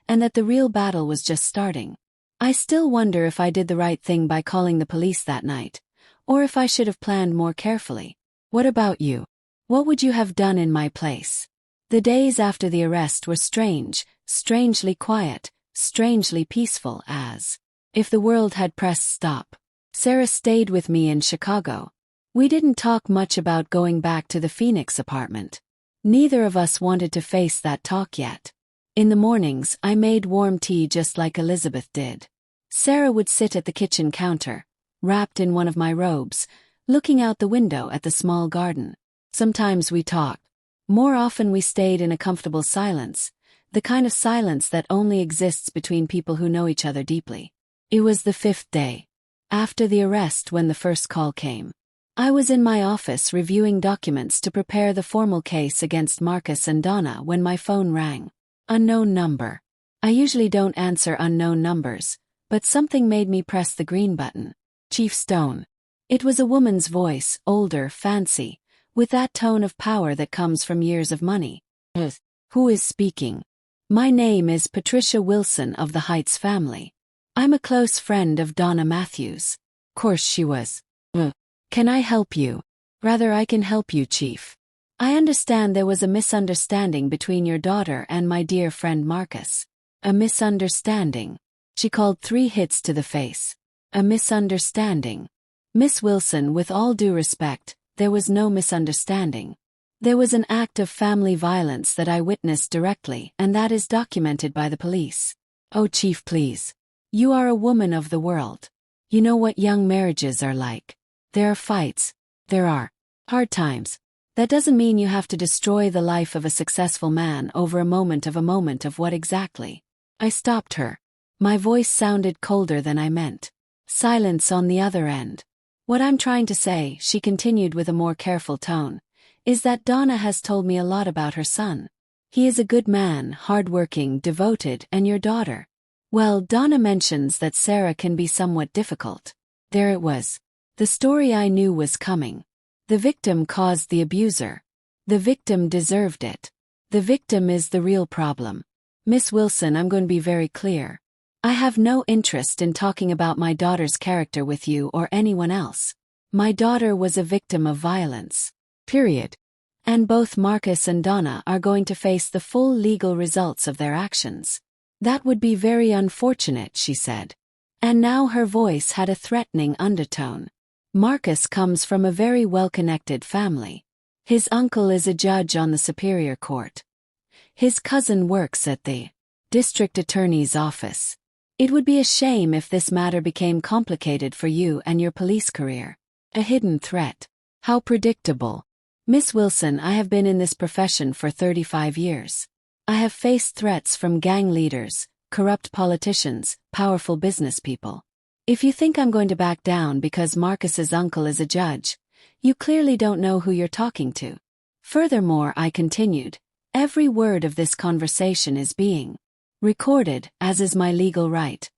Speaker 1: and that the real battle was just starting. I still wonder if I did the right thing by calling the police that night, or if I should have planned more carefully. What about you? What would you have done in my place? The days after the arrest were strange, strangely quiet, strangely peaceful, as if the world had pressed stop. Sarah stayed with me in Chicago. We didn't talk much about going back to the Phoenix apartment. Neither of us wanted to face that talk yet. In the mornings, I made warm tea just like Elizabeth did. Sarah would sit at the kitchen counter, wrapped in one of my robes, looking out the window at the small garden. Sometimes we talked. More often we stayed in a comfortable silence, the kind of silence that only exists between people who know each other deeply. It was the 5th day after the arrest when the first call came. I was in my office reviewing documents to prepare the formal case against Marcus and Donna when my phone rang. Unknown number. I usually don't answer unknown numbers, but something made me press the green button. Chief Stone. It was a woman's voice, older, fancy, with that tone of power that comes from years of money. Who is speaking? My name is Patricia Wilson of the Heights family. I'm a close friend of Donna Matthews. Course she was. Can I help you? Rather, I can help you, Chief. I understand there was a misunderstanding between your daughter and my dear friend Marcus. A misunderstanding. She called 3 hits to the face. A misunderstanding. Miss Wilson, with all due respect, there was no misunderstanding. There was an act of family violence that I witnessed directly, and that is documented by the police. Oh, Chief, please. You are a woman of the world. You know what young marriages are like. There are fights. There are hard times. That doesn't mean you have to destroy the life of a successful man over a moment of what exactly? I stopped her. My voice sounded colder than I meant. Silence on the other end. What I'm trying to say, she continued with a more careful tone, is that Donna has told me a lot about her son. He is a good man, hardworking, devoted, and your daughter. Well, Donna mentions that Sarah can be somewhat difficult. There it was. The story I knew was coming. The victim caused the abuser. The victim deserved it. The victim is the real problem. Miss Wilson, I'm going to be very clear. I have no interest in talking about my daughter's character with you or anyone else. My daughter was a victim of violence. Period. And both Marcus and Donna are going to face the full legal results of their actions. That would be very unfortunate, she said. And now her voice had a threatening undertone. Marcus comes from a very well-connected family. His uncle is a judge on the Superior Court. His cousin works at the district attorney's office. It would be a shame if this matter became complicated for you and your police career. A hidden threat. How predictable. Miss Wilson, I have been in this profession for 35 years. I have faced threats from gang leaders, corrupt politicians, powerful business people. If you think I'm going to back down because Marcus's uncle is a judge, you clearly don't know who you're talking to. Furthermore, I continued, every word of this conversation is being recorded, as is my legal right,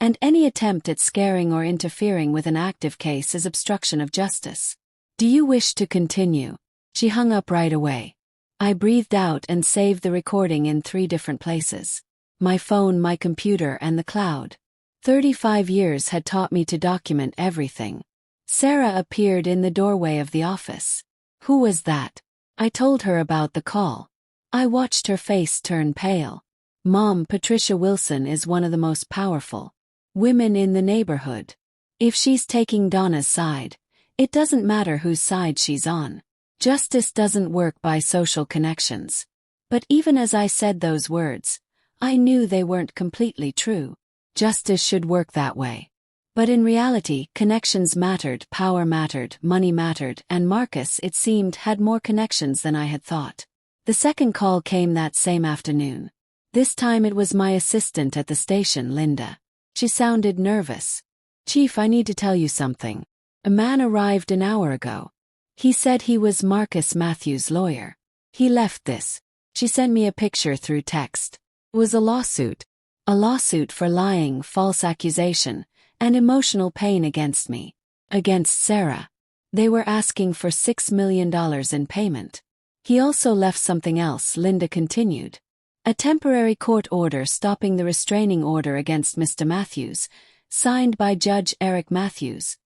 Speaker 1: and any attempt at scaring or interfering with an active case is obstruction of justice. Do you wish to continue? She hung up right away. I breathed out and saved the recording in 3 different places. My phone, my computer, and the cloud. 35 years had taught me to document everything. Sarah appeared in the doorway of the office. Who was that? I told her about the call. I watched her face turn pale. Mom, Patricia Wilson is one of the most powerful women in the neighborhood. If she's taking Donna's side, it doesn't matter whose side she's on. Justice doesn't work by social connections. But even as I said those words, I knew they weren't completely true. Justice should work that way. But in reality, connections mattered, power mattered, money mattered, and Marcus, it seemed, had more connections than I had thought. The second call came that same afternoon. This time it was my assistant at the station, Linda. She sounded nervous. Chief, I need to tell you something. A man arrived an hour ago. He said he was Marcus Matthews' lawyer. He left this. She sent me a picture through text. It was a lawsuit. A lawsuit for lying, false accusation, and emotional pain against me. Against Sarah. They were asking for $6 million in payment. He also left something else, Linda continued. A temporary court order stopping the restraining order against Mr. Matthews, signed by Judge Eric Matthews.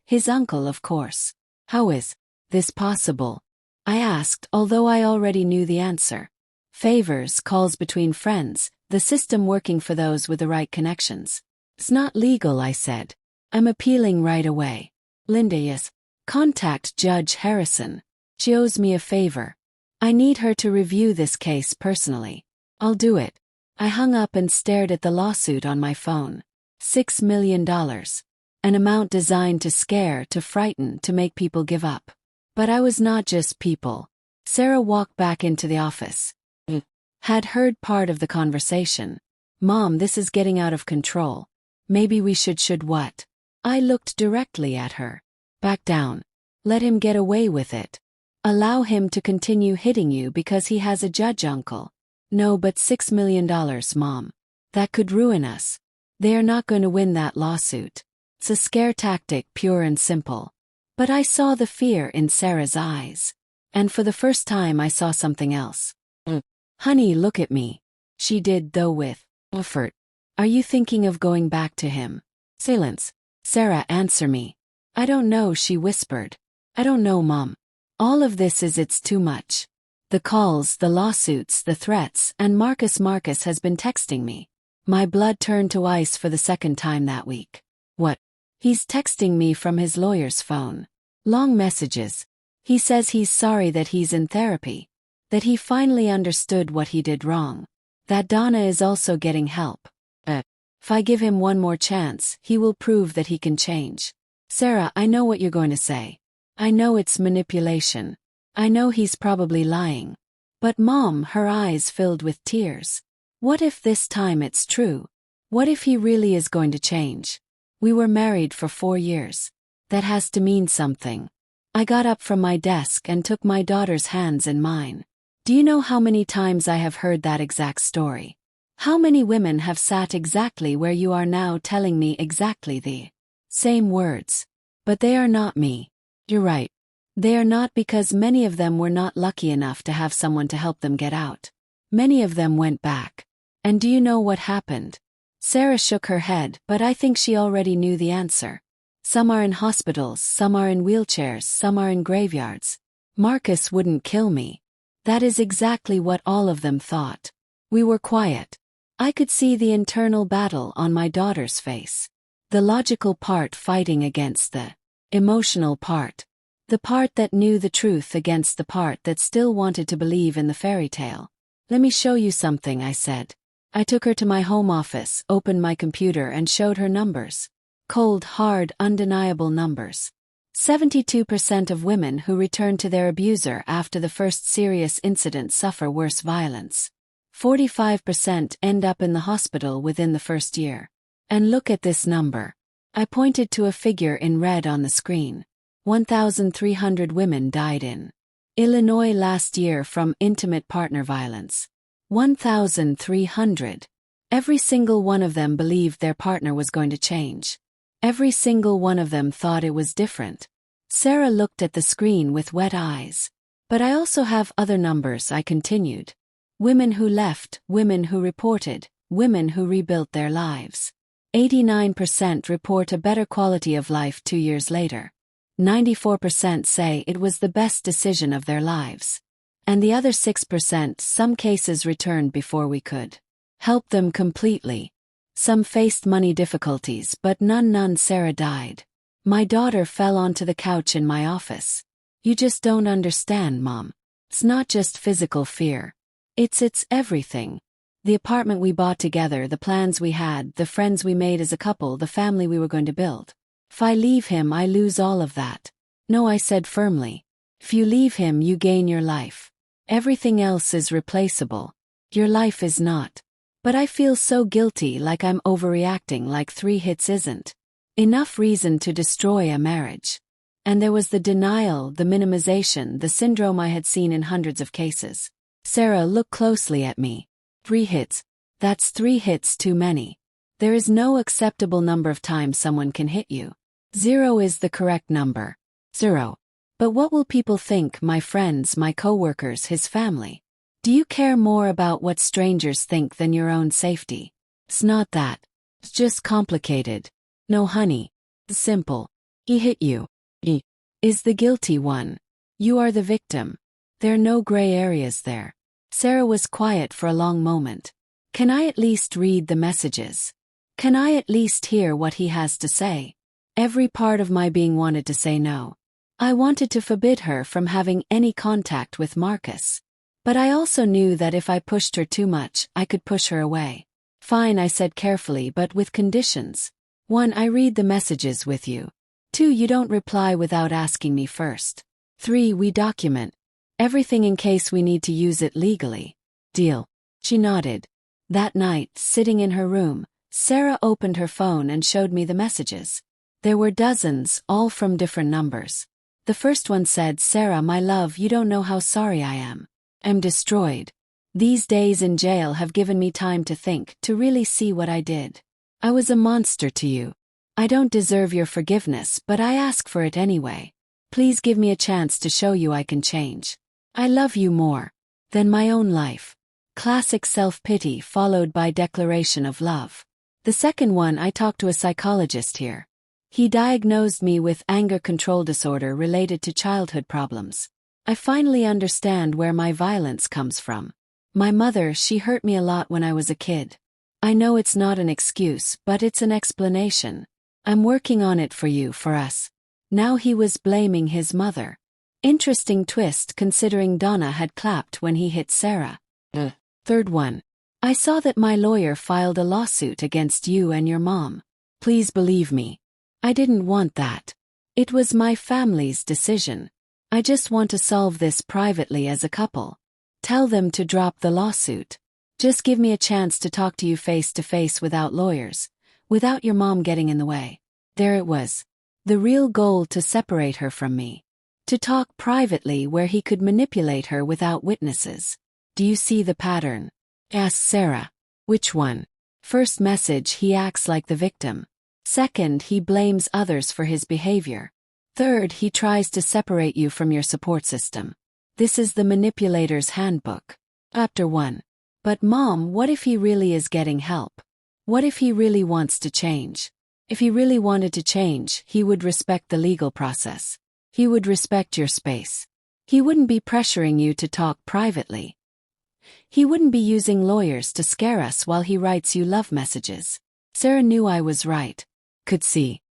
Speaker 1: His uncle, of course. How is this possible? I asked, although I already knew the answer. Favors, calls between friends, the system working for those with the right connections. It's not legal, I said. I'm appealing right away. Linda, yes. Contact Judge Harrison. She owes me a favor. I need her to review this case personally. I'll do it. I hung up and stared at the lawsuit on my phone. $6 million. An amount designed to scare, to frighten, to make people give up. But I was not just people. Sarah walked back into the office. Had heard part of the conversation. Mom, this is getting out of control. Maybe we should what? I looked directly at her. Back down. Let him get away with it. Allow him to continue hitting you because he has a judge uncle. No, but $6 million, Mom. That could ruin us. They are not going to win that lawsuit. It's a scare tactic, pure and simple. But I saw the fear in Sarah's eyes. And for the first time I saw something else. Honey, look at me. She did, though with effort. Are you thinking of going back to him? Silence. Sarah, answer me. I don't know, she whispered. I don't know, Mom. All of this it's too much. The calls, the lawsuits, the threats, and Marcus has been texting me. My blood turned to ice for the second time that week. What? He's texting me from his lawyer's phone. Long messages. He says he's sorry that he's in therapy, that he finally understood what he did wrong, that Donna is also getting help. If I give him one more chance, he will prove that he can change. Sarah, I know what you're going to say. I know it's manipulation. I know he's probably lying. But Mom, her eyes filled with tears. What if this time it's true? What if he really is going to change? We were married for 4 years. That has to mean something. I got up from my desk and took my daughter's hands in mine. Do you know how many times I have heard that exact story? How many women have sat exactly where you are now telling me exactly the same words? But they are not me. You're right. They are not, because many of them were not lucky enough to have someone to help them get out. Many of them went back. And do you know what happened? Sarah shook her head, but I think she already knew the answer. Some are in hospitals, some are in wheelchairs, some are in graveyards. Marcus wouldn't kill me. That is exactly what all of them thought. We were quiet. I could see the internal battle on my daughter's face. The logical part fighting against the emotional part. The part that knew the truth against the part that still wanted to believe in the fairy tale. Let me show you something, I said. I took her to my home office, opened my computer and showed her numbers. Cold, hard, undeniable numbers. 72% of women who return to their abuser after the first serious incident suffer worse violence. 45% end up in the hospital within the first year. And look at this number. I pointed to a figure in red on the screen. 1,300 women died in Illinois last year from intimate partner violence. 1,300. Every single one of them believed their partner was going to change. Every single one of them thought it was different. Sarah looked at the screen with wet eyes. But I also have other numbers, I continued. Women who left, women who reported, women who rebuilt their lives. 89% report a better quality of life 2 years later. 94% say it was the best decision of their lives. And the other 6%, some cases returned before we could help them completely. Some faced money difficulties, but none. Sarah died. My daughter fell onto the couch in my office. You just don't understand, Mom. It's not just physical fear. It's everything. The apartment we bought together, the plans we had, the friends we made as a couple, the family we were going to build. If I leave him, I lose all of that. No, I said firmly. If you leave him, you gain your life. Everything else is replaceable. Your life is not. But I feel so guilty, like I'm overreacting, like 3 hits isn't enough reason to destroy a marriage. And there was the denial, the minimization, the syndrome I had seen in hundreds of cases. Sarah, look closely at me. 3 hits. That's 3 hits too many. There is no acceptable number of times someone can hit you. 0 is the correct number. 0. But what will people think, my friends, my coworkers, his family? Do you care more about what strangers think than your own safety? It's not that. It's just complicated. No, honey. It's simple. He hit you. He is the guilty one. You are the victim. There are no gray areas there. Sarah was quiet for a long moment. Can I at least read the messages? Can I at least hear what he has to say? Every part of my being wanted to say no. I wanted to forbid her from having any contact with Marcus. But I also knew that if I pushed her too much, I could push her away. Fine, I said carefully, but with conditions. 1. I read the messages with you. 2. You don't reply without asking me first. 3. We document everything in case we need to use it legally. Deal. She nodded. That night, sitting in her room, Sarah opened her phone and showed me the messages. There were dozens, all from different numbers. The first one said, Sarah, my love, you don't know how sorry I am. I'm destroyed. These days in jail have given me time to think, to really see what I did. I was a monster to you. I don't deserve your forgiveness, but I ask for it anyway. Please give me a chance to show you I can change. I love you more than my own life. Classic self-pity followed by declaration of love. The second one, I talked to a psychologist here. He diagnosed me with anger control disorder related to childhood problems. I finally understand where my violence comes from. My mother, she hurt me a lot when I was a kid. I know it's not an excuse, but it's an explanation. I'm working on it for you, for us. Now he was blaming his mother. Interesting twist considering Donna had clapped when he hit Sarah. Third one. I saw that my lawyer filed a lawsuit against you and your mom. Please believe me. I didn't want that. It was my family's decision. I just want to solve this privately as a couple. Tell them to drop the lawsuit. Just give me a chance to talk to you face to face without lawyers, without your mom getting in the way. There it was. The real goal: to separate her from me. To talk privately where he could manipulate her without witnesses. Do you see the pattern? Asked Sarah. Which one? First message, he acts like the victim. Second, he blames others for his behavior. Third, he tries to separate you from your support system. This is the manipulator's handbook. Chapter 1. But Mom, what if he really is getting help? What if he really wants to change? If he really wanted to change, he would respect the legal process. He would respect your space. He wouldn't be pressuring you to talk privately. He wouldn't be using lawyers to scare us while he writes you love messages. Sarah knew I was right. Could see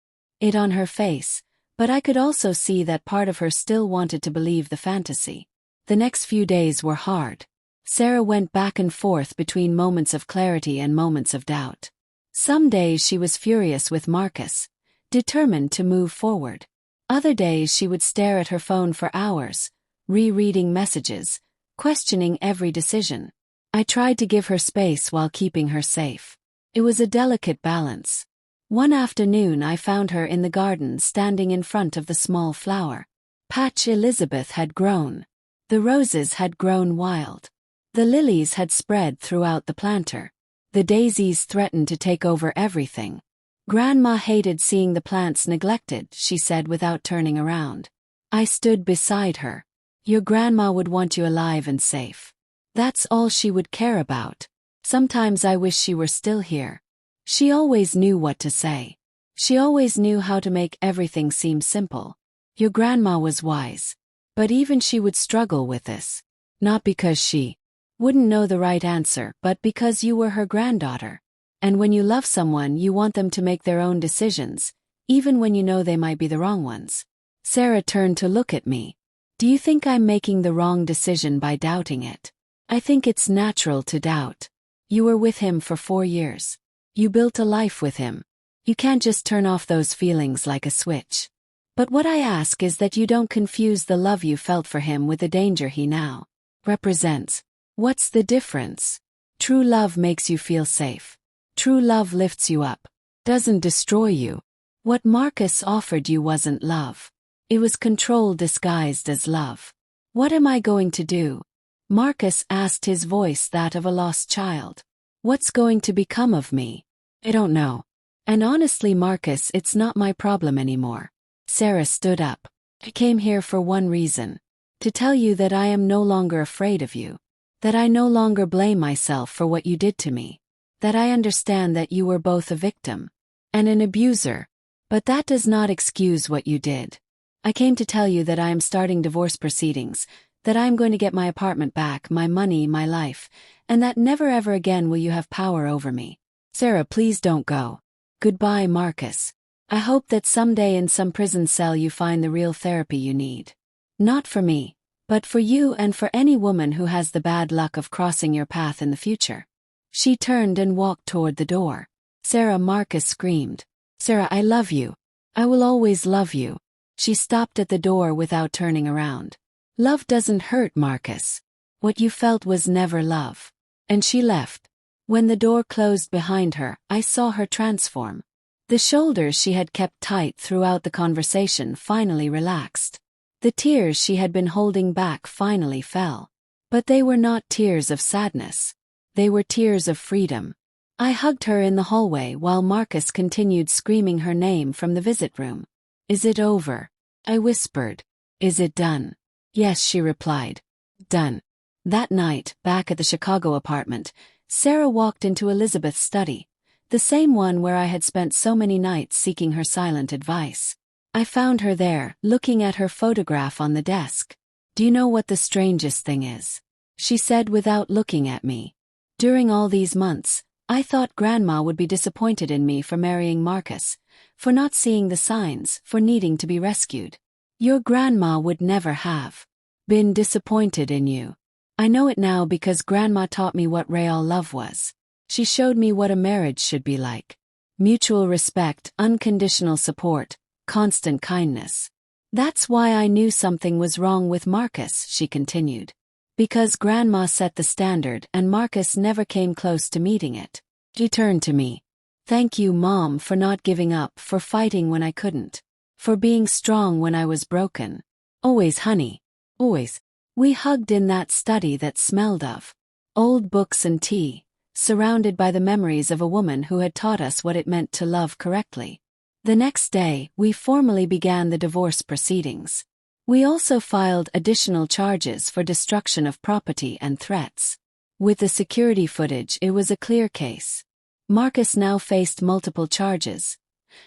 Speaker 1: it on her face, but I could also see that part of her still wanted to believe the fantasy. The next few days were hard. Sarah went back and forth between moments of clarity and moments of doubt. Some days she was furious with Marcus, determined to move forward. Other days she would stare at her phone for hours, rereading messages, questioning every decision. I tried to give her space while keeping her safe. It was a delicate balance. One afternoon I found her in the garden standing in front of the small flower patch Elizabeth had grown. The roses had grown wild. The lilies had spread throughout the planter. The daisies threatened to take over everything. Grandma hated seeing the plants neglected, she said without turning around. I stood beside her. Your grandma would want you alive and safe. That's all she would care about. Sometimes I wish she were still here. She always knew what to say. She always knew how to make everything seem simple. Your grandma was wise. But even she would struggle with this. Not because she wouldn't know the right answer, but because you were her granddaughter. And when you love someone, you want them to make their own decisions, even when you know they might be the wrong ones. Sarah turned to look at me. Do you think I'm making the wrong decision by doubting it? I think it's natural to doubt. You were with him for 4 years. You built a life with him. You can't just turn off those feelings like a switch. But what I ask is that you don't confuse the love you felt for him with the danger he now represents. What's the difference? True love makes you feel safe. True love lifts you up, doesn't destroy you. What Marcus offered you wasn't love. It was control disguised as love. What am I going to do? Marcus asked, his voice that of a lost child. What's going to become of me? I don't know. And honestly, Marcus, it's not my problem anymore. Sarah stood up. I came here for one reason. To tell you that I am no longer afraid of you. That I no longer blame myself for what you did to me. That I understand that you were both a victim and an abuser, but that does not excuse what you did. I came to tell you that I am starting divorce proceedings, that I am going to get my apartment back, my money, my life, and that never ever again will you have power over me. Sarah, please don't go. Goodbye, Marcus. I hope that someday in some prison cell you find the real therapy you need. Not for me, but for you and for any woman who has the bad luck of crossing your path in the future. She turned and walked toward the door. Sarah, Marcus screamed. Sarah, I love you. I will always love you. She stopped at the door without turning around. Love doesn't hurt, Marcus. What you felt was never love. And she left. When the door closed behind her, I saw her transform. The shoulders she had kept tight throughout the conversation finally relaxed. The tears she had been holding back finally fell. But they were not tears of sadness. They were tears of freedom. I hugged her in the hallway while Marcus continued screaming her name from the visit room. Is it over? I whispered. Is it done? Yes, she replied. Done. That night, back at the Chicago apartment, Sarah walked into Elizabeth's study, the same one where I had spent so many nights seeking her silent advice. I found her there, looking at her photograph on the desk. Do you know what the strangest thing is? She said without looking at me. During all these months, I thought Grandma would be disappointed in me for marrying Marcus, for not seeing the signs, for needing to be rescued. Your grandma would never have been disappointed in you. I know it now because Grandma taught me what real love was. She showed me what a marriage should be like. Mutual respect, unconditional support, constant kindness. That's why I knew something was wrong with Marcus, she continued. Because Grandma set the standard and Marcus never came close to meeting it. She turned to me. Thank you, Mom, for not giving up, for fighting when I couldn't. For being strong when I was broken. Always, honey. Always. We hugged in that study that smelled of old books and tea, surrounded by the memories of a woman who had taught us what it meant to love correctly. The next day, we formally began the divorce proceedings. We also filed additional charges for destruction of property and threats. With the security footage, it was a clear case. Marcus now faced multiple charges: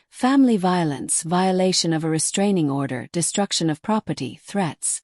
Speaker 1: family violence, violation of a restraining order, destruction of property, threats.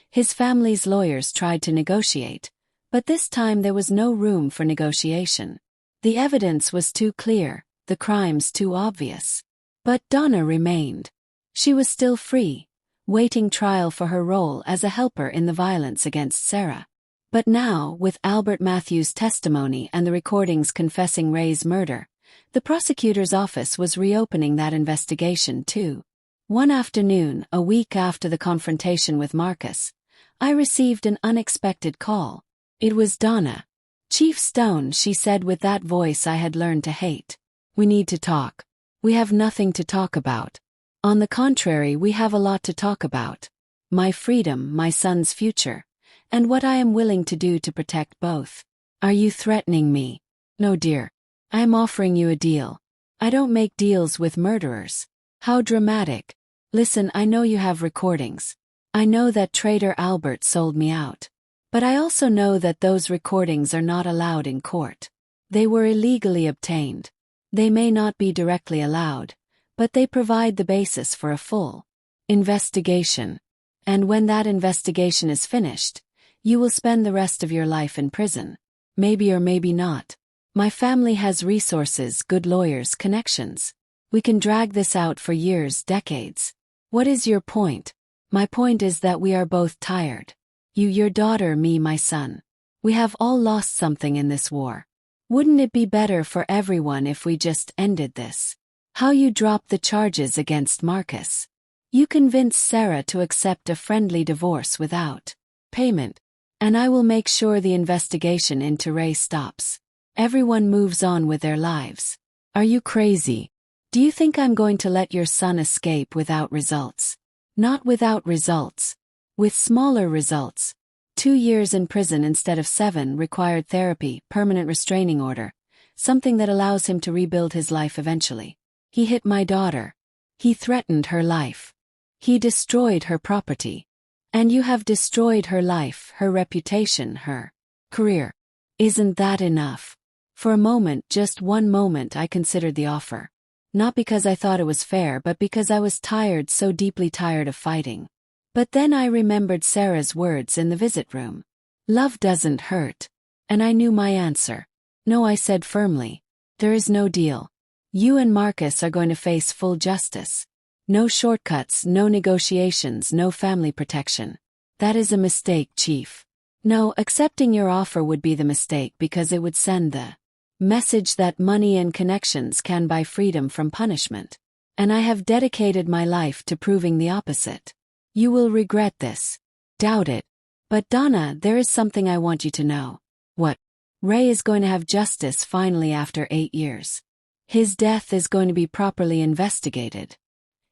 Speaker 1: His family's lawyers tried to negotiate, but this time there was no room for negotiation. The evidence was too clear, the crimes too obvious. But Donna remained. She was still free, waiting trial for her role as a helper in the violence against Sarah. But now, with Albert Matthews' testimony and the recordings confessing Ray's murder, the prosecutor's office was reopening that investigation too. One afternoon, a week after the confrontation with Marcus, I received an unexpected call. It was Donna. "Chief Stone," she said with that voice I had learned to hate. "We need to talk." "We have nothing to talk about." "On the contrary, we have a lot to talk about. My freedom, my son's future, and what I am willing to do to protect both." "Are you threatening me?" "No, dear. I am offering you a deal. I don't make deals with murderers." "How dramatic." "Listen, I know you have recordings. I know that traitor Albert sold me out. But I also know that those recordings are not allowed in court. They were illegally obtained. They may not be directly allowed, but they provide the basis for a full investigation. And when that investigation is finished, you will spend the rest of your life in prison. Maybe or maybe not. My family has resources, good lawyers, connections. We can drag this out for years, decades. What is your point?" "My point is that we are both tired. You, your daughter, me, my son. We have all lost something in this war. Wouldn't it be better for everyone if we just ended this?" "How you dropped the charges against Marcus. You convinced Sarah to accept a friendly divorce without payment. And I will make sure the investigation into Ray stops. Everyone moves on with their lives." "Are you crazy? Do you think I'm going to let your son escape without results?" "Not without results. With smaller results. 2 years in prison instead of 7, required therapy, permanent restraining order, something that allows him to rebuild his life eventually. He hit my daughter. He threatened her life. He destroyed her property. And you have destroyed her life, her reputation, her career. Isn't that enough?" For a moment, just one moment, I considered the offer. Not because I thought it was fair, but because I was tired, so deeply tired of fighting. But then I remembered Sarah's words in the visit room. "Love doesn't hurt." And I knew my answer. "No," I said firmly. "There is no deal. You and Marcus are going to face full justice. No shortcuts, no negotiations, no family protection. That is a mistake, Chief." "No, accepting your offer would be the mistake because it would send the message that money and connections can buy freedom from punishment. And I have dedicated my life to proving the opposite. You will regret this." "Doubt it." "But Donna, there is something I want you to know." "What?" "Ray is going to have justice finally after 8 years. His death is going to be properly investigated.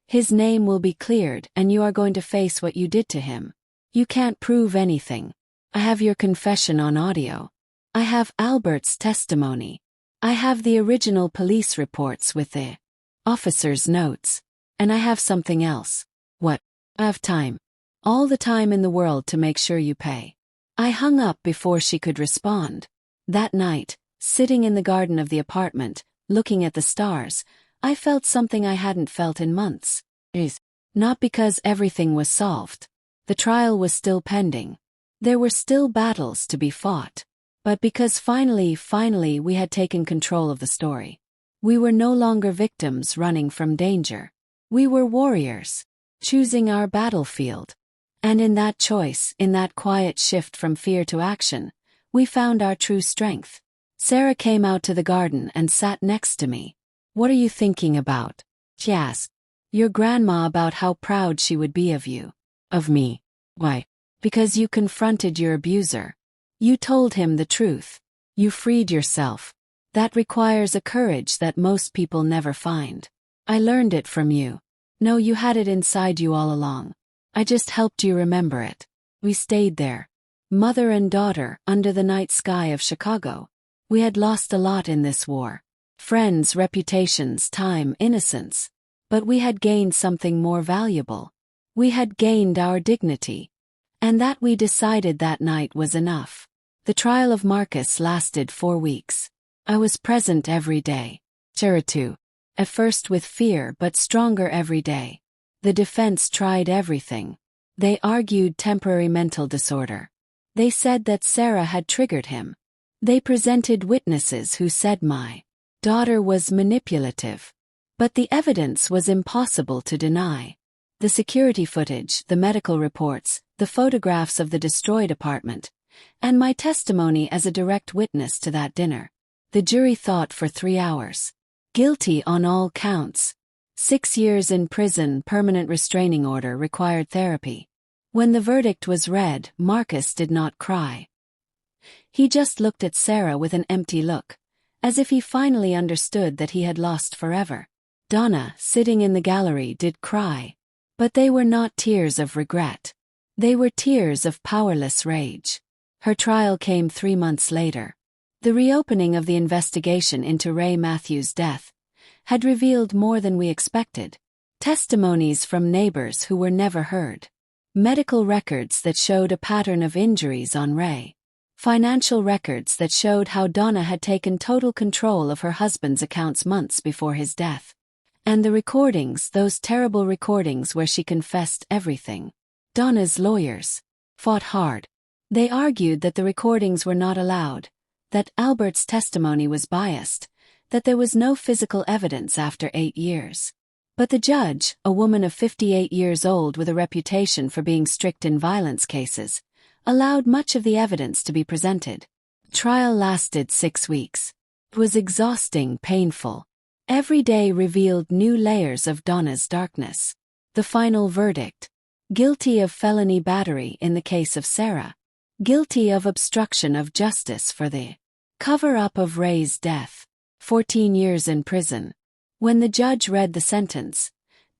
Speaker 1: His name will be cleared, and you are going to face what you did to him. You can't prove anything. I have your confession on audio. I have Albert's testimony. I have the original police reports with the officer's notes. And I have something else." "What?" "I have time. All the time in the world to make sure you pay." I hung up before she could respond. That night, sitting in the garden of the apartment, looking at the stars, I felt something I hadn't felt in months. Not because everything was solved. The trial was still pending. There were still battles to be fought. But because finally we had taken control of the story. We were no longer victims running from danger. We were warriors. choosing our battlefield. And in that choice, in that quiet shift from fear to action, we found our true strength. Sarah came out to the garden and sat next to me. "What are you thinking about?" she asked. "Your grandma, about how proud she would be of you." "Of me? Why?" "Because you confronted your abuser. You told him the truth. You freed yourself. That requires a courage that most people never find. I learned it from you. No, you had it inside you all along. I just helped you remember it." We stayed there, mother and daughter, under the night sky of Chicago. We had lost a lot in this war. Friends, reputations, time, innocence. But we had gained something more valuable. We had gained our dignity. And that, we decided that night, was enough. The trial of Marcus lasted 4 weeks. I was present every day. Cheritu. At first with fear, but stronger every day. The defense tried everything. They argued temporary mental disorder. They said that Sarah had triggered him. They presented witnesses who said my daughter was manipulative. But the evidence was impossible to deny. The security footage, the medical reports, the photographs of the destroyed apartment, and my testimony as a direct witness to that dinner. The jury thought for 3 hours. Guilty on all counts. 6 years in prison, permanent restraining order, required therapy. When the verdict was read, Marcus did not cry. He just looked at Sarah with an empty look, as if he finally understood that he had lost forever. Donna, sitting in the gallery, did cry. But they were not tears of regret. They were tears of powerless rage. Her trial came 3 months later. The reopening of the investigation into Ray Matthews' death had revealed more than we expected. Testimonies from neighbors who were never heard. Medical records that showed a pattern of injuries on Ray. Financial records that showed how Donna had taken total control of her husband's accounts months before his death. And the recordings, those terrible recordings where she confessed everything. Donna's lawyers fought hard. They argued that the recordings were not allowed, that Albert's testimony was biased, that there was no physical evidence after 8 years. But the judge, a woman of 58 years old with a reputation for being strict in violence cases, allowed much of the evidence to be presented. The trial lasted 6 weeks. It was exhausting, painful. Every day revealed new layers of Donna's darkness. The final verdict: guilty of felony battery in the case of Sarah. Guilty of obstruction of justice for the cover-up of Ray's death. 14 years in prison. When the judge read the sentence,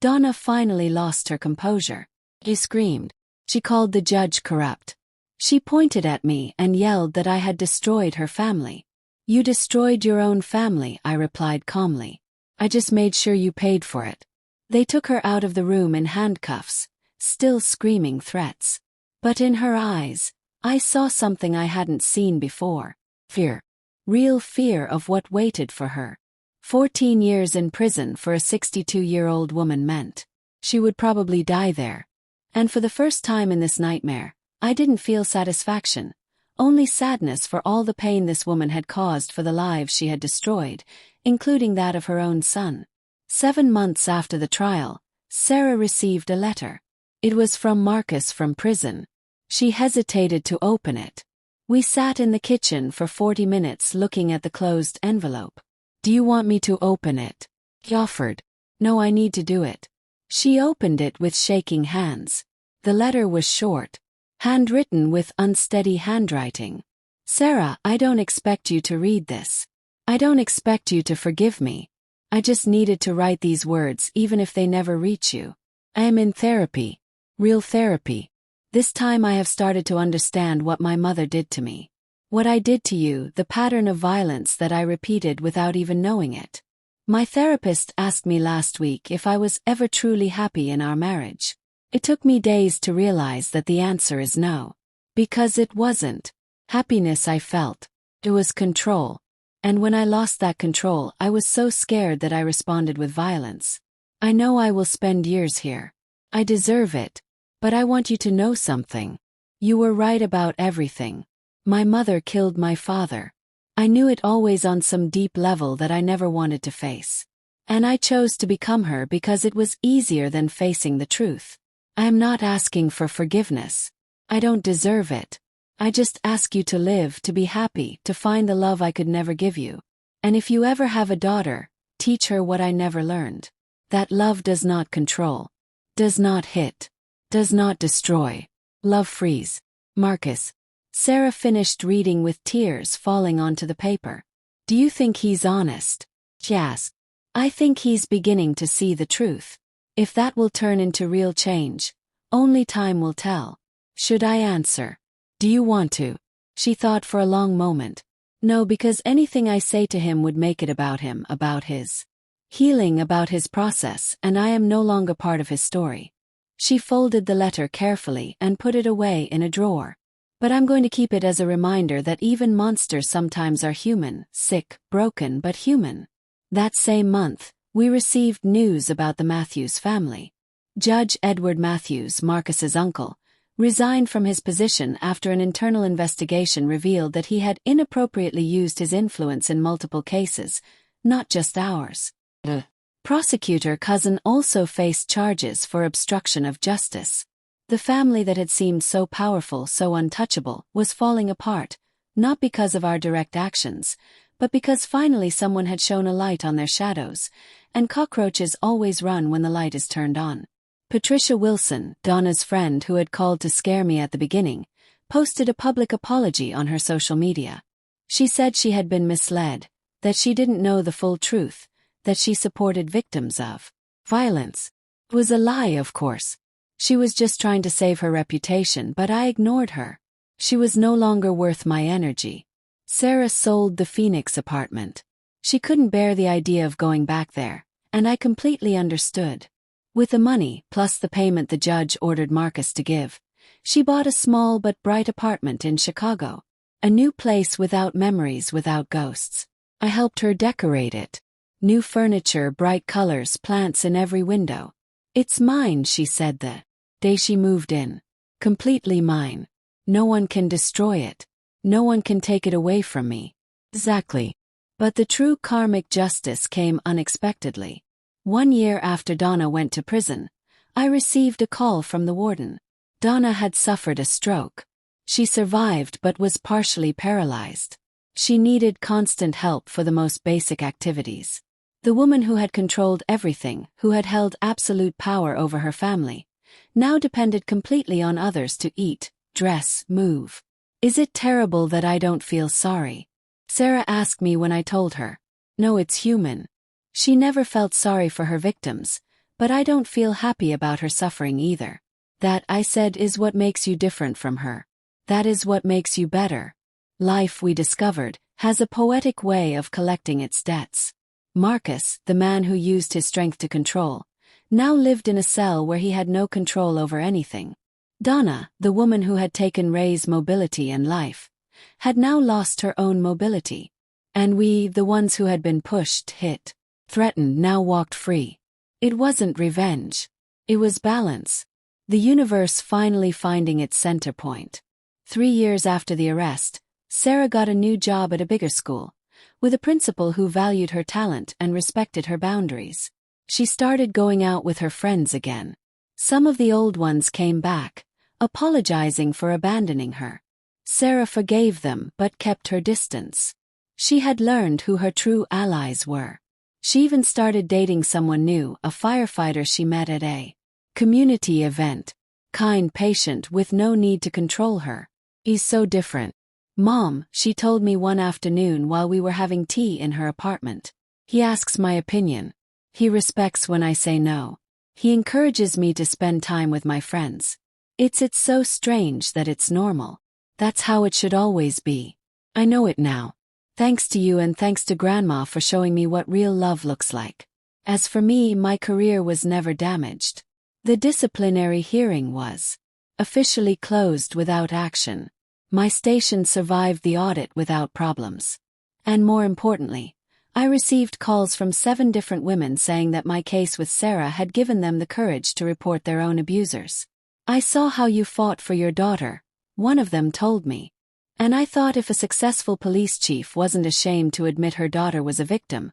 Speaker 1: Donna finally lost her composure. She screamed. She called the judge corrupt. She pointed at me and yelled that I had destroyed her family. "You destroyed your own family," I replied calmly. "I just made sure you paid for it." They took her out of the room in handcuffs, still screaming threats. But in her eyes, I saw something I hadn't seen before. Fear. Real fear of what waited for her. 14 years in prison for a 62-year-old woman meant she would probably die there. And for the first time in this nightmare, I didn't feel satisfaction, only sadness for all the pain this woman had caused for the lives she had destroyed, including that of her own son. 7 months after the trial, Sarah received a letter. It was from Marcus from prison. She hesitated to open it. We sat in the kitchen for 40 minutes looking at the closed envelope. "Do you want me to open it?" he offered. "No, I need to do it." She opened it with shaking hands. The letter was short, handwritten with unsteady handwriting. "Sarah, I don't expect you to read this. I don't expect you to forgive me. I just needed to write these words even if they never reach you. I am in therapy. Real therapy. This time I have started to understand what my mother did to me. What I did to you, the pattern of violence that I repeated without even knowing it. My therapist asked me last week if I was ever truly happy in our marriage. It took me days to realize that the answer is no. Because it wasn't happiness I felt. It was control. And when I lost that control, I was so scared that I responded with violence. I know I will spend years here. I deserve it. But I want you to know something. You were right about everything. My mother killed my father. I knew it always on some deep level that I never wanted to face. And I chose to become her because it was easier than facing the truth. I am not asking for forgiveness. I don't deserve it. I just ask you to live, to be happy, to find the love I could never give you. And if you ever have a daughter, teach her what I never learned. That love does not control, does not hit, does not destroy. Love frees. Marcus. Sarah finished reading with tears falling onto the paper. Do you think he's honest? She asked. I think he's beginning to see the truth. If that will turn into real change, only time will tell. Should I answer? Do you want to? She thought for a long moment. No, because anything I say to him would make it about him, about his healing, about his process, and I am no longer part of his story. She folded the letter carefully and put it away in a drawer. But I'm going to keep it as a reminder that even monsters sometimes are human, sick, broken, but human. That same month, we received news about the Matthews family. Judge Edward Matthews, Marcus's uncle, resigned from his position after an internal investigation revealed that he had inappropriately used his influence in multiple cases, not just ours. Prosecutor Cousin also faced charges for obstruction of justice. The family that had seemed so powerful, so untouchable, was falling apart, not because of our direct actions, but because finally someone had shone a light on their shadows, and cockroaches always run when the light is turned on. Patricia Wilson, Donna's friend who had called to scare me at the beginning, posted a public apology on her social media. She said she had been misled, that she didn't know the full truth, that she supported victims of violence. It was a lie, of course. She was just trying to save her reputation, but I ignored her. She was no longer worth my energy. Sarah sold the Phoenix apartment. She couldn't bear the idea of going back there, and I completely understood. With the money, plus the payment the judge ordered Marcus to give, she bought a small but bright apartment in Chicago. A new place without memories, without ghosts. I helped her decorate it. New furniture, bright colors, plants in every window. It's mine, she said the day she moved in. Completely mine. No one can destroy it. No one can take it away from me. Exactly. But the true karmic justice came unexpectedly. 1 year after Donna went to prison, I received a call from the warden. Donna had suffered a stroke. She survived but was partially paralyzed. She needed constant help for the most basic activities. The woman who had controlled everything, who had held absolute power over her family, now depended completely on others to eat, dress, move. Is it terrible that I don't feel sorry? Sarah asked me when I told her. No, it's human. She never felt sorry for her victims, but I don't feel happy about her suffering either. That, I said, is what makes you different from her. That is what makes you better. Life, we discovered, has a poetic way of collecting its debts. Marcus, the man who used his strength to control, now lived in a cell where he had no control over anything. Donna, the woman who had taken Ray's mobility and life, had now lost her own mobility. And we, the ones who had been pushed, hit, threatened, now walked free. It wasn't revenge. It was balance. The universe finally finding its center point. 3 years after the arrest, Sarah got a new job at a bigger school, with a principal who valued her talent and respected her boundaries. She started going out with her friends again. Some of the old ones came back, apologizing for abandoning her. Sarah forgave them but kept her distance. She had learned who her true allies were. She even started dating someone new, a firefighter she met at a community event. Kind, patient, with no need to control her. He's so different. Mom, she told me one afternoon while we were having tea in her apartment. He asks my opinion. He respects when I say no. He encourages me to spend time with my friends. It's so strange that it's normal. That's how it should always be. I know it now. Thanks to you and thanks to Grandma for showing me what real love looks like. As for me, my career was never damaged. The disciplinary hearing was officially closed without action. My station survived the audit without problems. And more importantly, I received calls from 7 different women saying that my case with Sarah had given them the courage to report their own abusers. I saw how you fought for your daughter, one of them told me. And I thought if a successful police chief wasn't ashamed to admit her daughter was a victim,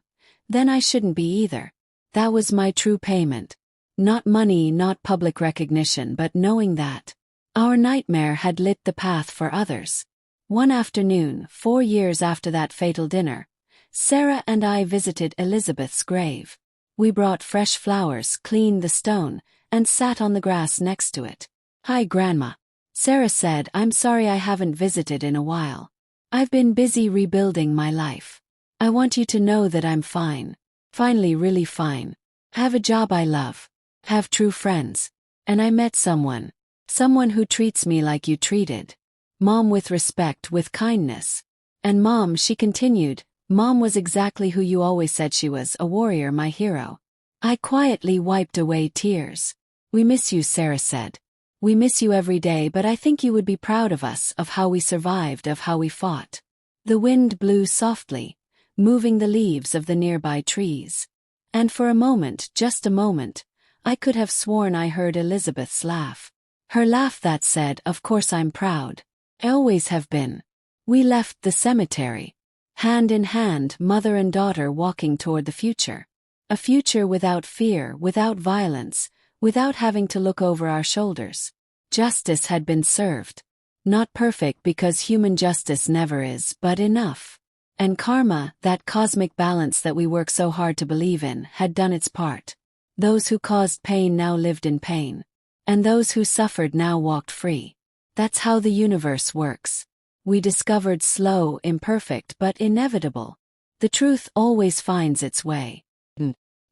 Speaker 1: then I shouldn't be either. That was my true payment. Not money, not public recognition, but knowing that our nightmare had lit the path for others. One afternoon, 4 years after that fatal dinner, Sarah and I visited Elizabeth's grave. We brought fresh flowers, cleaned the stone, and sat on the grass next to it. "Hi, Grandma," Sarah said. "I'm sorry I haven't visited in a while. I've been busy rebuilding my life. I want you to know that I'm fine. Finally, really fine. Have a job I love. Have true friends. And I met someone. Someone who treats me like you treated Mom, with respect, with kindness. And Mom," she continued, "Mom was exactly who you always said she was, a warrior, my hero." I quietly wiped away tears. "We miss you," Sarah said. "We miss you every day, but I think you would be proud of us, of how we survived, of how we fought." The wind blew softly, moving the leaves of the nearby trees. And for a moment, just a moment, I could have sworn I heard Elizabeth's laugh. Her laugh that said, "Of course I'm proud. I always have been." We left the cemetery, hand in hand, mother and daughter walking toward the future. A future without fear, without violence, without having to look over our shoulders. Justice had been served. Not perfect, because human justice never is, but enough. And karma, that cosmic balance that we work so hard to believe in, had done its part. Those who caused pain now lived in pain. And those who suffered now walked free. That's how the universe works. We discovered slow, imperfect, but inevitable. The truth always finds its way.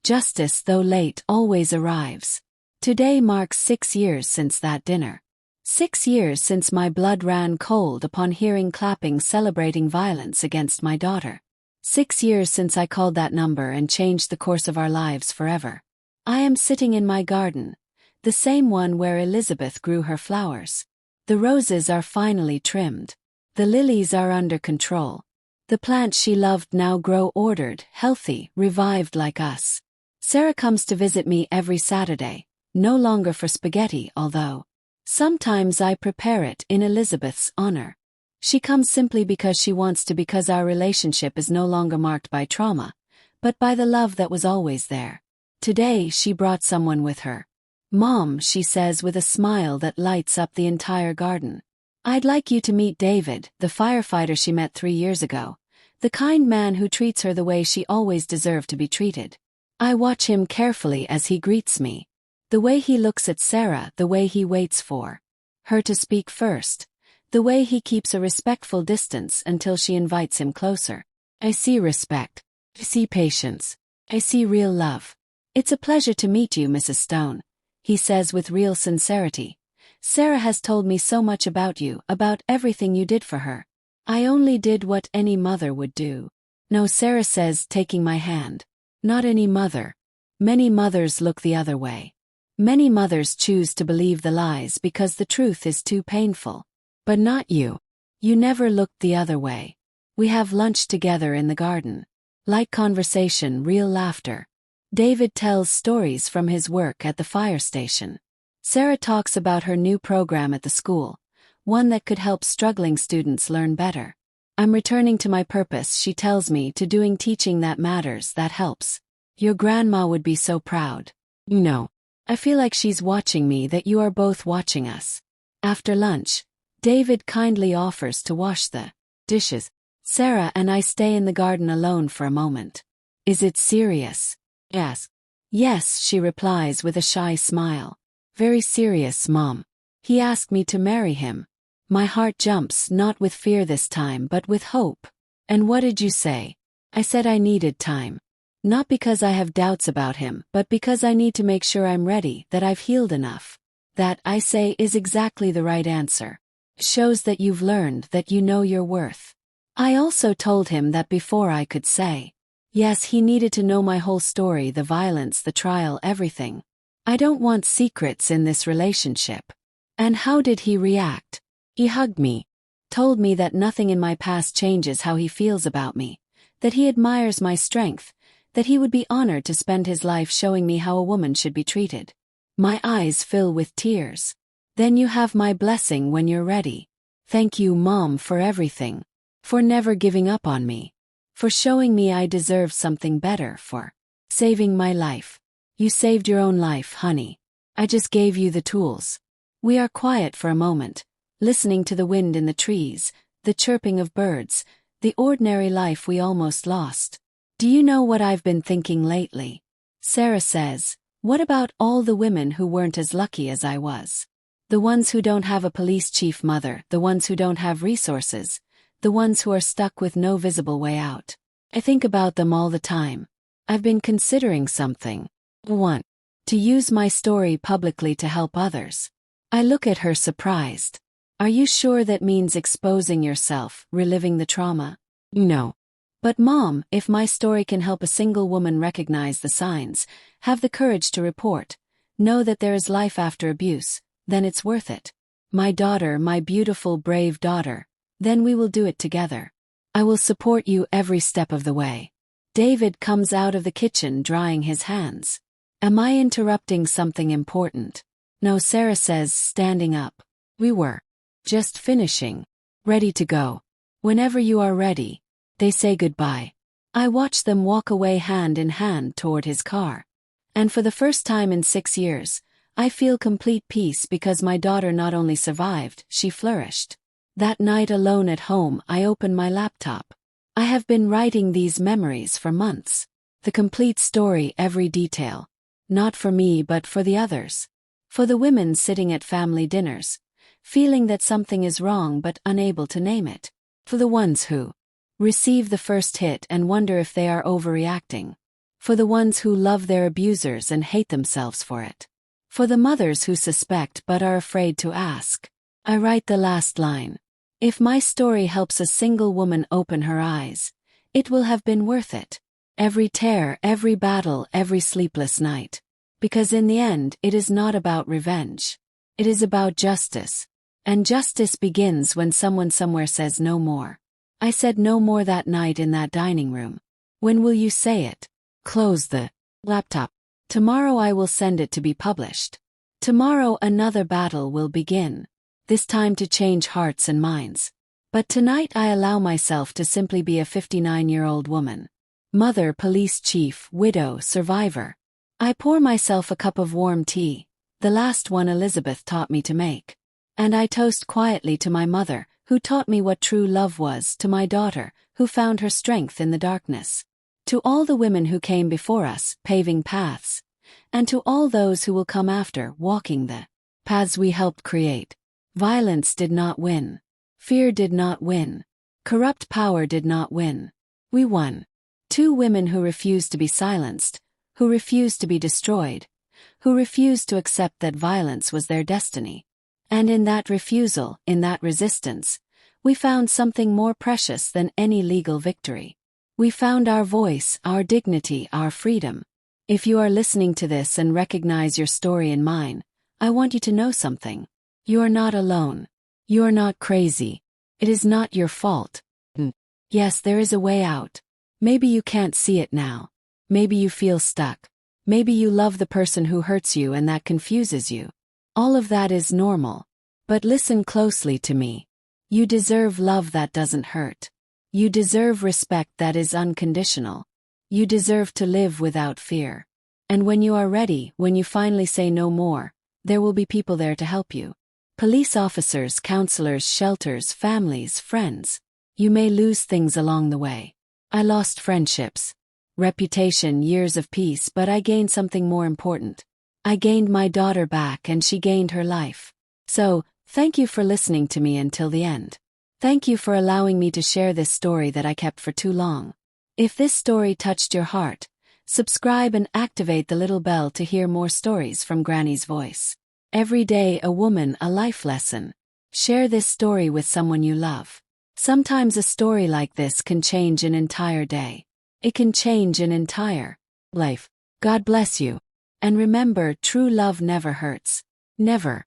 Speaker 1: Justice, though late, always arrives. Today marks 6 years since that dinner. 6 years since my blood ran cold upon hearing clapping celebrating violence against my daughter. 6 years since I called that number and changed the course of our lives forever. I am sitting in my garden, the same one where Elizabeth grew her flowers. The roses are finally trimmed. The lilies are under control. The plants she loved now grow ordered, healthy, revived like us. Sarah comes to visit me every Saturday, no longer for spaghetti, although sometimes I prepare it in Elizabeth's honor. She comes simply because she wants to, because our relationship is no longer marked by trauma, but by the love that was always there. Today she brought someone with her. "Mom," she says with a smile that lights up the entire garden, "I'd like you to meet David, the firefighter she met 3 years ago, the kind man who treats her the way she always deserved to be treated." I watch him carefully as he greets me. The way he looks at Sarah, the way he waits for her to speak first, the way he keeps a respectful distance until she invites him closer. I see respect. I see patience. I see real love. "It's a pleasure to meet you, Mrs. Stone," he says with real sincerity. "Sarah has told me so much about you, about everything you did for her." "I only did what any mother would do." "No," Sarah says, taking my hand. "Not any mother. Many mothers look the other way. Many mothers choose to believe the lies because the truth is too painful. But not you. You never looked the other way. We have lunch together in the garden. Light conversation, real laughter. David tells stories from his work at the fire station. Sarah talks about her new program at the school, one that could help struggling students learn better. I'm returning to my purpose, she tells me, to doing teaching that matters, that helps. Your grandma would be so proud. You know, I feel like she's watching me, that you are both watching us. After lunch, David kindly offers to wash the dishes. Sarah and I stay in the garden alone for a moment. Is it serious? Yes. Yes, she replies with a shy smile. Very serious, Mom. He asked me to marry him. My heart jumps, not with fear this time, but with hope. And what did you say? I said I needed time. Not because I have doubts about him, but because I need to make sure I'm ready, that I've healed enough. That, I say, is exactly the right answer. Shows that you've learned, that you know your worth. I also told him that before I could say yes, he needed to know my whole story, the violence, the trial, everything. I don't want secrets in this relationship. And how did he react? He hugged me, told me that nothing in my past changes how he feels about me, that he admires my strength, that he would be honored to spend his life showing me how a woman should be treated. My eyes fill with tears. Then you have my blessing when you're ready. Thank you, Mom, for everything. For never giving up on me. For showing me I deserve something better, for Saving my life. You saved your own life, honey. I just gave you the tools. We are quiet for a moment, listening to the wind in the trees, the chirping of birds, the ordinary life we almost lost. Do you know what I've been thinking lately? Sarah says, what about all the women who weren't as lucky as I was? The ones who don't have a police chief mother, the ones who don't have resources, the ones who are stuck with no visible way out. I think about them all the time. I've been considering something. 1. To use my story publicly to help others. I look at her surprised. Are you sure that means exposing yourself, reliving the trauma? No. But Mom, if my story can help a single woman recognize the signs, have the courage to report, know that there is life after abuse, then it's worth it. My daughter, my beautiful, brave daughter, then we will do it together. I will support you every step of the way. David comes out of the kitchen drying his hands. Am I interrupting something important? No, Sarah says, standing up. We were just finishing. Ready to go. Whenever you are ready. They say goodbye. I watch them walk away hand in hand toward his car. And for the first time in 6 years, I feel complete peace because my daughter not only survived, she flourished. That night alone at home, I open my laptop. I have been writing these memories for months. The complete story, every detail. Not for me but for the others. For the women sitting at family dinners, feeling that something is wrong but unable to name it. For the ones who receive the first hit and wonder if they are overreacting. For the ones who love their abusers and hate themselves for it. For the mothers who suspect but are afraid to ask. I write the last line. If my story helps a single woman open her eyes, it will have been worth it. Every tear, every battle, every sleepless night. Because in the end, it is not about revenge. It is about justice. And justice begins when someone somewhere says no more. I said no more that night in that dining room. When will you say it? Close the laptop. Tomorrow I will send it to be published. Tomorrow another battle will begin. This time to change hearts and minds. But tonight I allow myself to simply be a 59-year-old woman. Mother, police chief, widow, survivor. I pour myself a cup of warm tea, the last one Elizabeth taught me to make. And I toast quietly to my mother, who taught me what true love was, to my daughter, who found her strength in the darkness. To all the women who came before us, paving paths. And to all those who will come after, walking the paths we helped create. Violence did not win. Fear did not win. Corrupt power did not win. We won. 2 women who refused to be silenced, who refused to be destroyed, who refused to accept that violence was their destiny. And in that refusal, in that resistance, we found something more precious than any legal victory. We found our voice, our dignity, our freedom. If you are listening to this and recognize your story in mine, I want you to know something. You are not alone. You are not crazy. It is not your fault. Yes, there is a way out. Maybe you can't see it now. Maybe you feel stuck. Maybe you love the person who hurts you and that confuses you. All of that is normal. But listen closely to me. You deserve love that doesn't hurt. You deserve respect that is unconditional. You deserve to live without fear. And when you are ready, when you finally say no more, there will be people there to help you. Police officers, counselors, shelters, families, friends. You may lose things along the way. I lost friendships, reputation, years of peace, but I gained something more important. I gained my daughter back and she gained her life. So, thank you for listening to me until the end. Thank you for allowing me to share this story that I kept for too long. If this story touched your heart, subscribe and activate the little bell to hear more stories from Granny's voice. Every day a woman, a life lesson. Share this story with someone you love. Sometimes a story like this can change an entire day. It can change an entire life. God bless you. And remember, true love never hurts. Never.